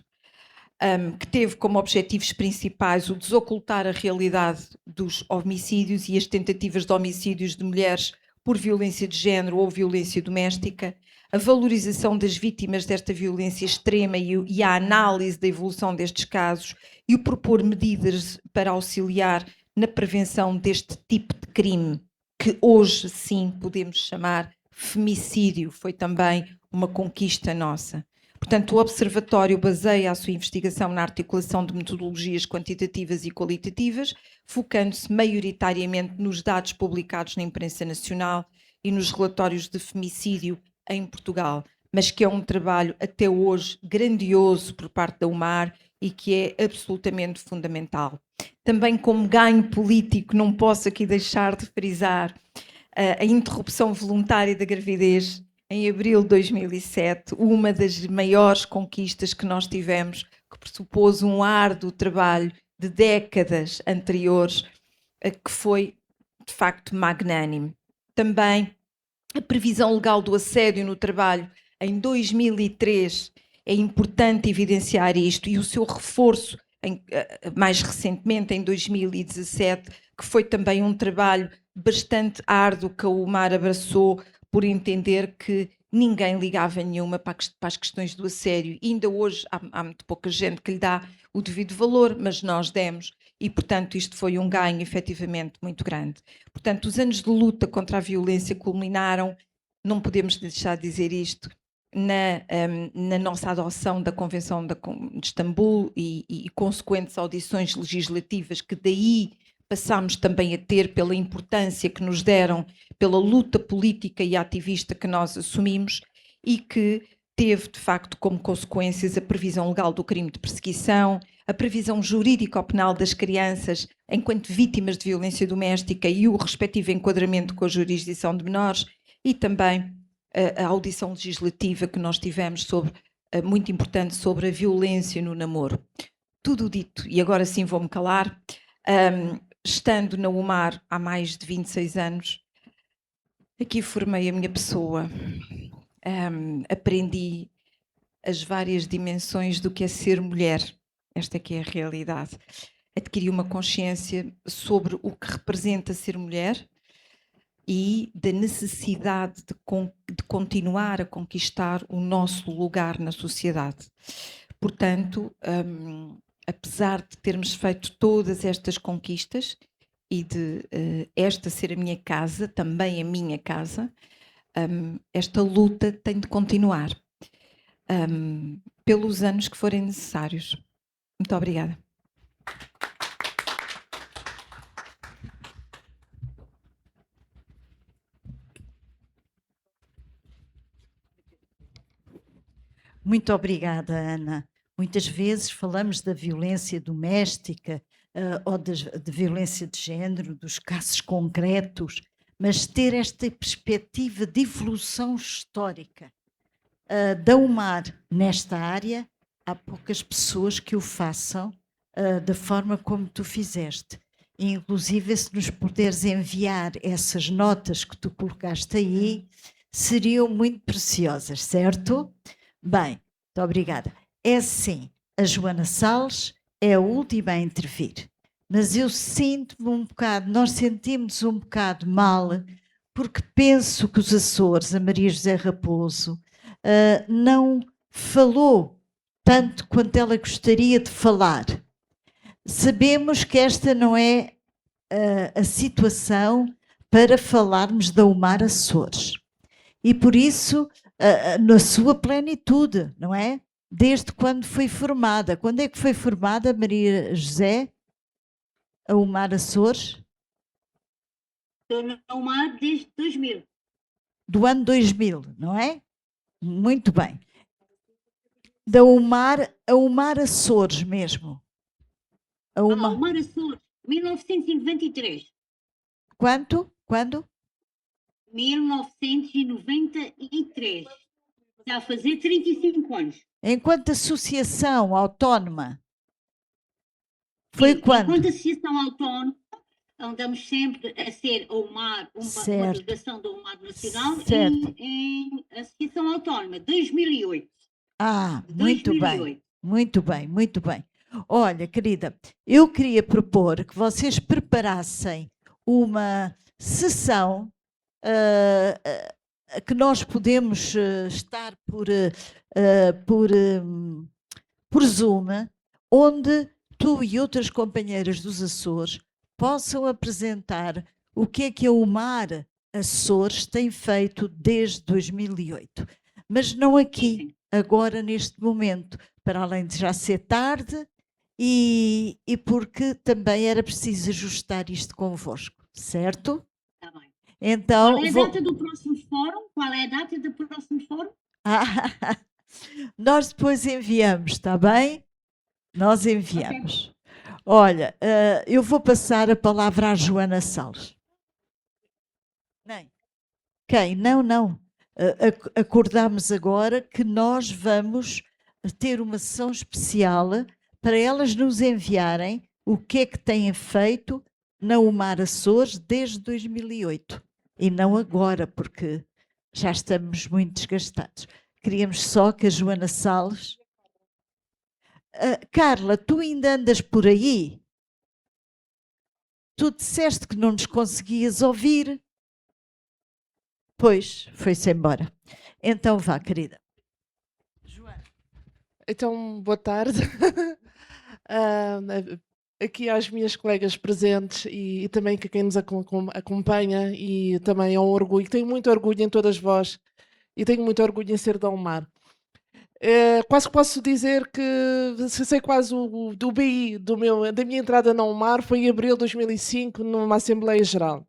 L: que teve como objetivos principais o desocultar a realidade dos homicídios e as tentativas de homicídios de mulheres por violência de género ou violência doméstica, a valorização das vítimas desta violência extrema e a análise da evolução destes casos e o propor medidas para auxiliar na prevenção deste tipo de crime, que hoje sim podemos chamar femicídio, foi também uma conquista nossa. Portanto, o Observatório baseia a sua investigação na articulação de metodologias quantitativas e qualitativas, focando-se maioritariamente nos dados publicados na imprensa nacional e nos relatórios de femicídio em Portugal, mas que é um trabalho até hoje grandioso por parte da UMAR e que é absolutamente fundamental. Também como ganho político, não posso aqui deixar de frisar a interrupção voluntária da gravidez em abril de 2007, uma das maiores conquistas que nós tivemos, que pressupôs um árduo trabalho de décadas anteriores, que foi, de facto, magnânime. Também a previsão legal do assédio no trabalho em 2003, é importante evidenciar isto, e o seu reforço mais recentemente, em 2017, que foi também um trabalho bastante árduo que a UMAR abraçou, por entender que ninguém ligava nenhuma para as questões do assédio. E ainda hoje há muito pouca gente que lhe dá o devido valor, mas nós demos. E, portanto, isto foi um ganho, efetivamente, muito grande. Portanto, os anos de luta contra a violência culminaram, não podemos deixar de dizer isto, na nossa adoção da Convenção de Istambul e consequentes audições legislativas que daí passámos também a ter pela importância que nos deram, pela luta política e ativista que nós assumimos e que teve, de facto, como consequências a previsão legal do crime de perseguição, a previsão jurídico-penal das crianças enquanto vítimas de violência doméstica e o respectivo enquadramento com a jurisdição de menores e também a audição legislativa que nós tivemos sobre, muito importante, sobre a violência no namoro. Tudo dito, e agora sim vou-me calar, estando na UMAR há mais de 26 anos, aqui formei a minha pessoa, aprendi as várias dimensões do que é ser mulher, esta que é a realidade. Adquiri uma consciência sobre o que representa ser mulher e da necessidade de continuar a conquistar o nosso lugar na sociedade. Portanto, apesar de termos feito todas estas conquistas e de esta ser a minha casa, também a minha casa, esta luta tem de continuar pelos anos que forem necessários. Muito obrigada.
A: Muito obrigada, Ana. Muitas vezes falamos da violência doméstica ou de violência de género, dos casos concretos, mas ter esta perspectiva de evolução histórica da UMAR nesta área, há poucas pessoas que o façam da forma como tu fizeste. Inclusive, se nos puderes enviar essas notas que tu colocaste aí, seriam muito preciosas, certo? Bem, muito obrigada. É assim, a Joana Salles é a última a intervir, mas eu sinto-me um bocado, nós sentimos um bocado mal, porque penso que os Açores, a Maria José Raposo, não falou tanto quanto ela gostaria de falar. Sabemos que esta não é a situação para falarmos da UMAR Açores. E por isso, na sua plenitude, não é? Desde quando foi formada. Quando é que foi formada, Maria José? A UMAR Açores?
D: Estou na UMAR desde 2000.
A: Do ano 2000, não é? Muito bem. Da UMAR, a UMAR Açores mesmo. A
D: UMAR Açores, 1993.
A: Quanto? Quando?
D: 1993. Está a fazer 35 anos.
A: Enquanto associação autónoma. Foi
D: Sim,
A: quando?
D: Enquanto associação autónoma, andamos sempre a ser a UMAR, uma delegação da UMAR Nacional em associação autónoma, 2008.
A: Muito bem, muito bem, muito bem. Olha, querida, eu queria propor que vocês preparassem uma sessão que nós podemos estar por Zoom, onde tu e outras companheiras dos Açores possam apresentar o que é que a UMAR Açores tem feito desde 2008. Mas não aqui, agora neste momento, para além de já ser tarde e porque também era preciso ajustar isto convosco, certo?
D: Está bem.
A: Então,
D: qual é a data do próximo fórum? Qual é a data do próximo fórum?
A: Nós depois enviamos, está bem? Nós enviamos. Okay. Olha, eu vou passar a palavra à Joana Salles. Quem? Não. Acordámos agora que nós vamos ter uma sessão especial para elas nos enviarem o que é que têm feito na UMAR Açores desde 2008. E não agora, porque já estamos muito desgastados. Queríamos só que a Joana Salles... Carla, tu ainda andas por aí? Tu disseste que não nos conseguias ouvir. Pois, foi-se embora. Então vá, querida.
C: Então, boa tarde. Ah, aqui às minhas colegas presentes e também a quem nos acompanha, e também é um orgulho, tenho muito orgulho em todas vós e tenho muito orgulho em ser da UMAR. Quase que posso dizer que sei quase do BI da minha entrada na UMAR foi em abril de 2005, numa Assembleia Geral.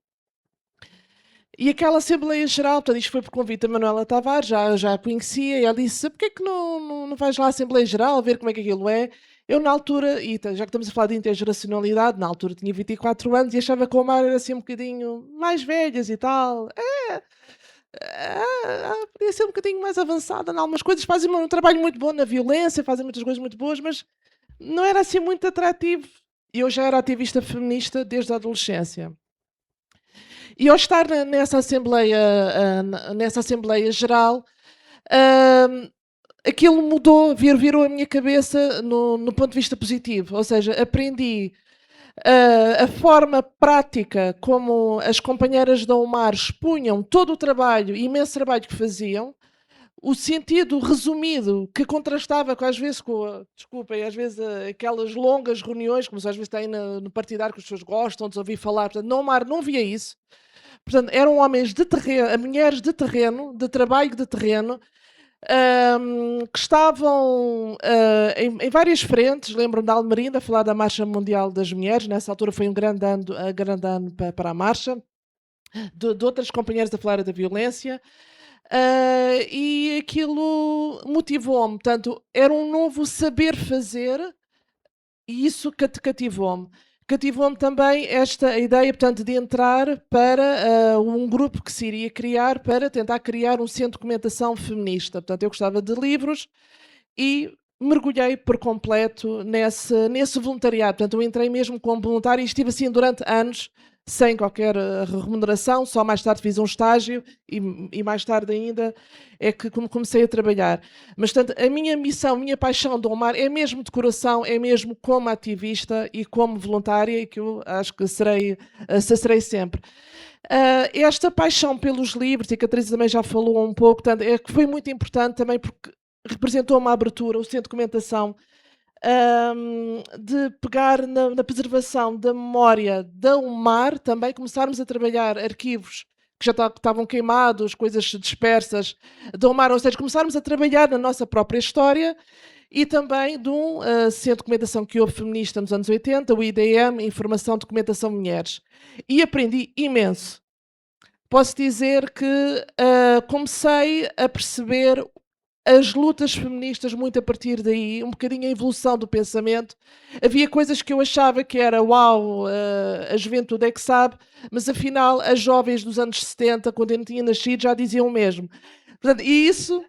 C: E aquela Assembleia Geral, portanto, isto foi por convite da Manuela Tavares, já a conhecia, e ela disse: porquê que não vais lá à Assembleia Geral, ver como é que aquilo é? Eu, na altura, e já que estamos a falar de intergeracionalidade, na altura tinha 24 anos e achava que a UMAR era assim um bocadinho mais velhas e tal. Podia ser um bocadinho mais avançada em algumas coisas, fazem um trabalho muito bom na violência, fazem muitas coisas muito boas, mas não era assim muito atrativo. Eu já era ativista feminista desde a adolescência. E ao estar nessa Assembleia Geral, aquilo mudou, virou a minha cabeça no ponto de vista positivo. Ou seja, aprendi a forma prática como as companheiras da UMAR expunham todo o trabalho, imenso trabalho que faziam, o sentido resumido que contrastava às vezes desculpem, às vezes aquelas longas reuniões, como às vezes têm no partidário, que as pessoas gostam de ouvir falar. Portanto, na UMAR não via isso. Portanto, eram homens de terreno, mulheres de terreno, de trabalho de terreno, que estavam em várias frentes. Lembro-me da Almerinda a falar da Marcha Mundial das Mulheres. Nessa altura foi um grande ano para a marcha, de outras companheiras a falar da violência. E aquilo motivou-me. Portanto, era um novo saber fazer e isso cativou-me. Cativou-me também esta ideia, portanto, de entrar para um grupo que se iria criar para tentar criar um centro de documentação feminista. Portanto, eu gostava de livros e mergulhei por completo nesse voluntariado. Portanto, eu entrei mesmo como voluntária e estive assim durante anos, sem qualquer remuneração, só mais tarde fiz um estágio e mais tarde ainda é que comecei a trabalhar. Mas, portanto, a minha missão, a minha paixão do UMAR é mesmo de coração, é mesmo como ativista e como voluntária, e que eu acho que serei sempre. Esta paixão pelos livros, e que a Teresa também já falou um pouco, portanto, é que foi muito importante também porque representou uma abertura, o Centro de Documentação, de pegar na preservação da memória da UMAR, também começarmos a trabalhar arquivos que já estavam queimados, coisas dispersas da UMAR, ou seja, começarmos a trabalhar na nossa própria história, e também de um centro de documentação que houve feminista nos anos 80, o IDM, Informação de Documentação Mulheres. E aprendi imenso. Posso dizer que comecei a perceber as lutas feministas muito a partir daí, um bocadinho a evolução do pensamento. Havia coisas que eu achava que era uau, a juventude é que sabe, mas afinal as jovens dos anos 70, quando eu não tinha nascido, já diziam o mesmo. Portanto, e isso,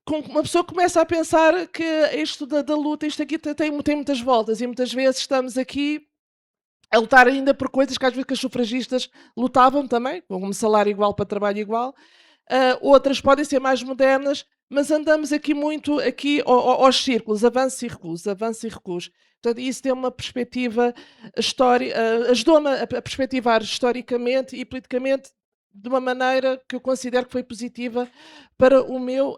C: uma pessoa começa a pensar que isto da luta, isto aqui tem muitas voltas, e muitas vezes estamos aqui a lutar ainda por coisas que às vezes que as sufragistas lutavam também, com um salário igual para trabalho igual. Outras podem ser mais modernas, mas andamos aqui muito aos círculos, avanço e recuo, avanço e recuo. Portanto, isso tem uma perspectiva ajudou-me a perspectivar historicamente e politicamente de uma maneira que eu considero que foi positiva para o meu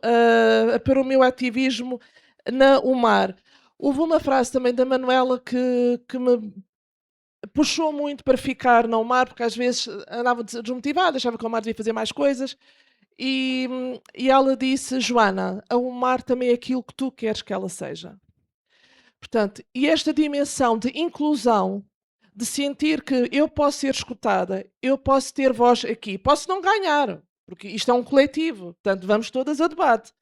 C: ativismo na UMAR. Houve uma frase também da Manuela que me puxou muito para ficar na UMAR, porque às vezes andava desmotivada, achava que a UMAR devia fazer mais coisas. E ela disse: Joana, a UMAR também é aquilo que tu queres que ela seja. Portanto, e esta dimensão de inclusão, de sentir que eu posso ser escutada, eu posso ter voz aqui, posso não ganhar, porque isto é um coletivo, portanto vamos todas a debate,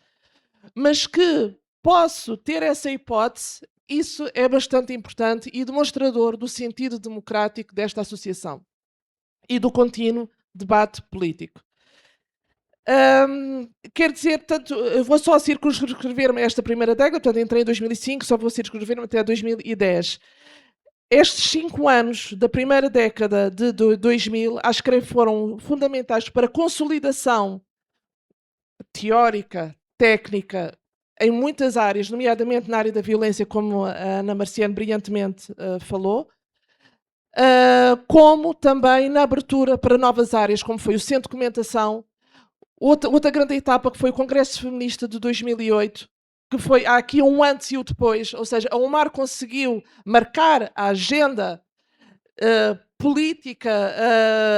C: mas que posso ter essa hipótese, isso é bastante importante e demonstrador do sentido democrático desta associação e do contínuo debate político. Quer dizer, portanto, eu vou só circunscrever-me a esta primeira década, portanto entrei em 2005, só vou circunscrever-me até 2010. Estes 5 anos da primeira década de 2000, acho que foram fundamentais para a consolidação teórica, técnica, em muitas áreas, nomeadamente na área da violência, como a Ana Marciano brilhantemente falou, como também na abertura para novas áreas, como foi o Centro de Documentação, Outra grande etapa que foi o Congresso Feminista de 2008, que foi, há aqui um antes e o depois, ou seja, a UMAR conseguiu marcar a agenda política,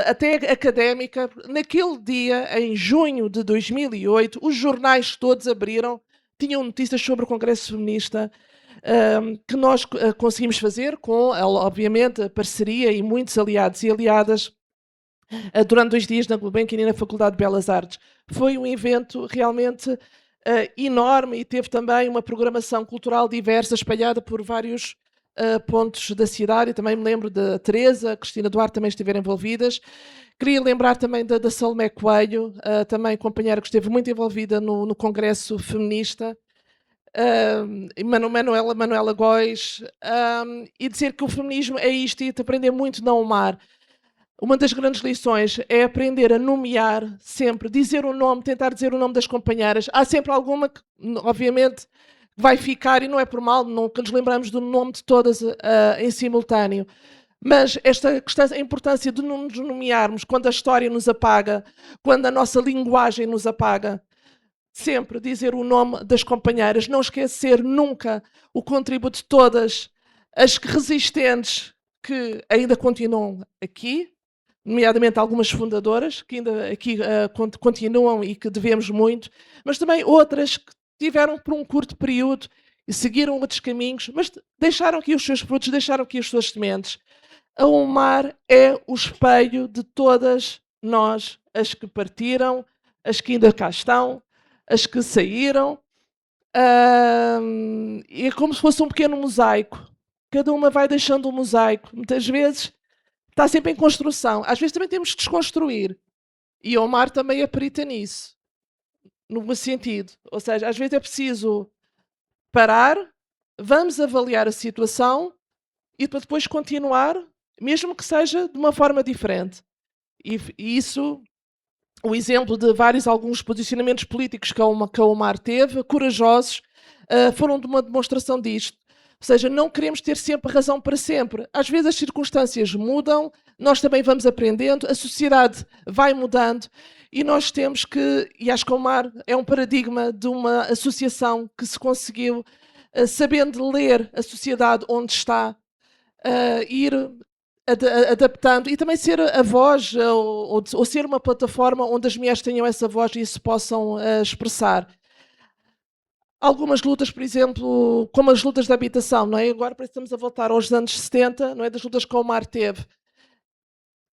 C: até académica. Naquele dia, em junho de 2008, os jornais todos abriram, tinham notícias sobre o Congresso Feminista, que nós conseguimos fazer com, obviamente, a parceria e muitos aliados e aliadas durante 2 dias na Gulbenkian e na Faculdade de Belas Artes. Foi um evento realmente enorme e teve também uma programação cultural diversa, espalhada por vários pontos da cidade. E também me lembro da Teresa, a Cristina Duarte também estiveram envolvidas. Queria lembrar também da Salomé Coelho, também companheira que esteve muito envolvida no Congresso Feminista. Manuela Góes, e dizer que o feminismo é isto e de aprender muito na UMAR. Uma das grandes lições é aprender a nomear sempre, dizer o nome, tentar dizer o nome das companheiras. Há sempre alguma que, obviamente, vai ficar, e não é por mal, nunca nos lembramos do nome de todas em simultâneo. Mas esta questão, a importância de nos nomearmos quando a história nos apaga, quando a nossa linguagem nos apaga, sempre dizer o nome das companheiras, não esquecer nunca o contributo de todas as resistentes que ainda continuam aqui, nomeadamente algumas fundadoras que ainda aqui continuam e que devemos muito, mas também outras que tiveram por um curto período e seguiram outros caminhos, mas deixaram aqui os seus frutos, deixaram aqui as suas sementes. A UMAR é o espelho de todas nós, as que partiram, as que ainda cá estão, as que saíram, e é como se fosse um pequeno mosaico. Cada uma vai deixando um mosaico. Muitas vezes está sempre em construção. Às vezes também temos que desconstruir. E a UMAR também é perita nisso. No bom sentido. Ou seja, às vezes é preciso parar, vamos avaliar a situação e para depois continuar, mesmo que seja de uma forma diferente. E isso, o exemplo de alguns posicionamentos políticos que a UMAR teve, corajosos, foram de uma demonstração disto. Ou seja, não queremos ter sempre razão para sempre. Às vezes as circunstâncias mudam, nós também vamos aprendendo, a sociedade vai mudando e nós temos que, e acho que a UMAR é um paradigma de uma associação que se conseguiu, sabendo ler a sociedade onde está, ir adaptando e também ser a voz ou ser uma plataforma onde as mulheres tenham essa voz e se possam expressar. Algumas lutas, por exemplo, como as lutas da habitação, não é? Agora parece que estamos a voltar aos anos 70, não é? Das lutas que a UMAR teve.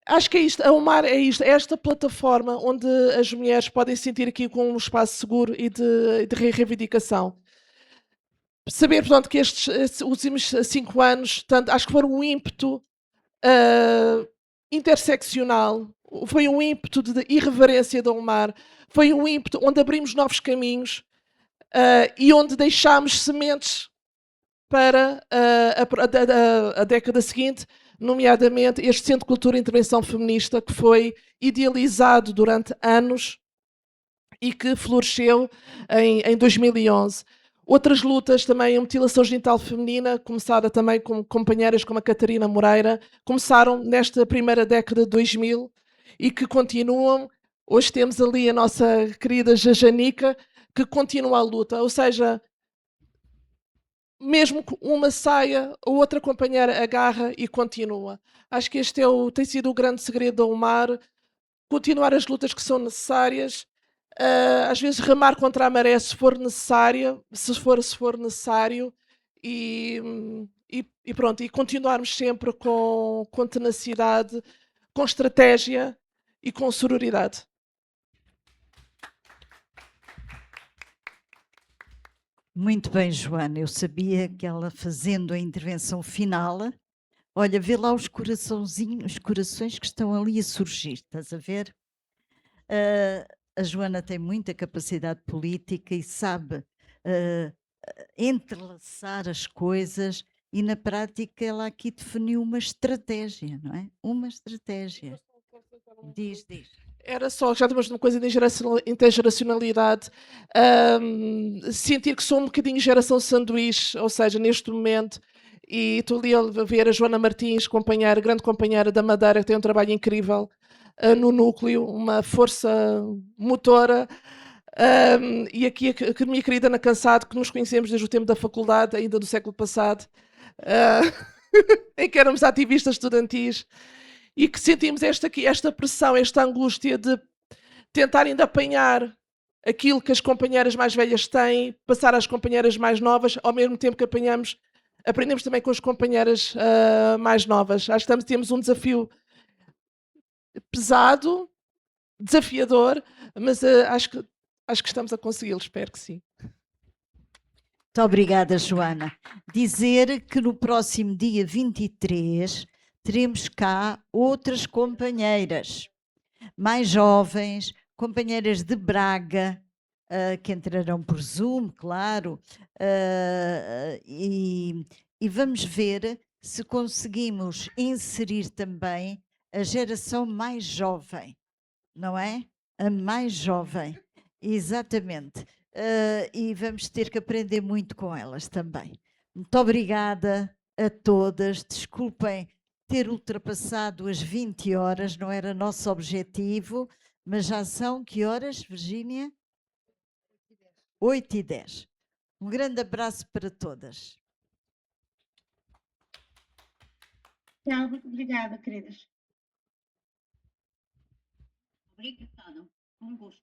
C: Acho que é isto, a UMAR é isto, é esta plataforma onde as mulheres podem sentir aqui com um espaço seguro e de reivindicação. Saber, portanto, que estes últimos 5 anos, tanto, acho que foram um ímpeto interseccional, foi um ímpeto de irreverência da UMAR, foi um ímpeto onde abrimos novos caminhos, e onde deixámos sementes para a década seguinte, nomeadamente este Centro de Cultura e Intervenção Feminista, que foi idealizado durante anos e que floresceu em 2011. Outras lutas também, a mutilação genital feminina, começada também com companheiras como a Catarina Moreira, começaram nesta primeira década de 2000 e que continuam. Hoje temos ali a nossa querida Janica, que continua a luta, ou seja, mesmo que uma saia, a outra companheira agarra e continua. Acho que este tem sido o grande segredo da UMAR, continuar as lutas que são necessárias, às vezes remar contra a maré se for necessário, e pronto, e continuarmos sempre com tenacidade, com estratégia e com sororidade.
A: Muito bem, Joana. Eu sabia que ela, fazendo a intervenção final, olha, vê lá os coraçõezinhos, os corações que estão ali a surgir, estás a ver? A Joana tem muita capacidade política e sabe entrelaçar as coisas, e na prática ela aqui definiu uma estratégia, não é? Uma estratégia. Diz.
C: Era só, já temos uma coisa de intergeracionalidade, sentir que sou um bocadinho geração sanduíche, ou seja, neste momento, e estou ali a ver a Joana Martins, grande companheira da Madeira, que tem um trabalho incrível no núcleo, uma força motora. E aqui a minha querida Ana Cansado, que nos conhecemos desde o tempo da faculdade, ainda do século passado, em que éramos ativistas estudantis, e que sentimos esta pressão, esta angústia de tentarem de apanhar aquilo que as companheiras mais velhas têm, passar às companheiras mais novas, ao mesmo tempo que aprendemos também com as companheiras mais novas. Acho que temos um desafio pesado, desafiador, mas acho que estamos a consegui-lo, espero que sim.
A: Muito obrigada, Joana. Dizer que no próximo dia 23 teremos cá outras companheiras mais jovens, companheiras de Braga, que entrarão por Zoom, claro, e vamos ver se conseguimos inserir também a geração mais jovem, não é? A mais jovem, exatamente. E vamos ter que aprender muito com elas também. Muito obrigada a todas. Desculpem ter ultrapassado as 20 horas, não era nosso objetivo, mas já são que horas, Virgínia? 8h10. Um grande abraço para todas.
D: Muito obrigada, queridas. Obrigada, com gosto.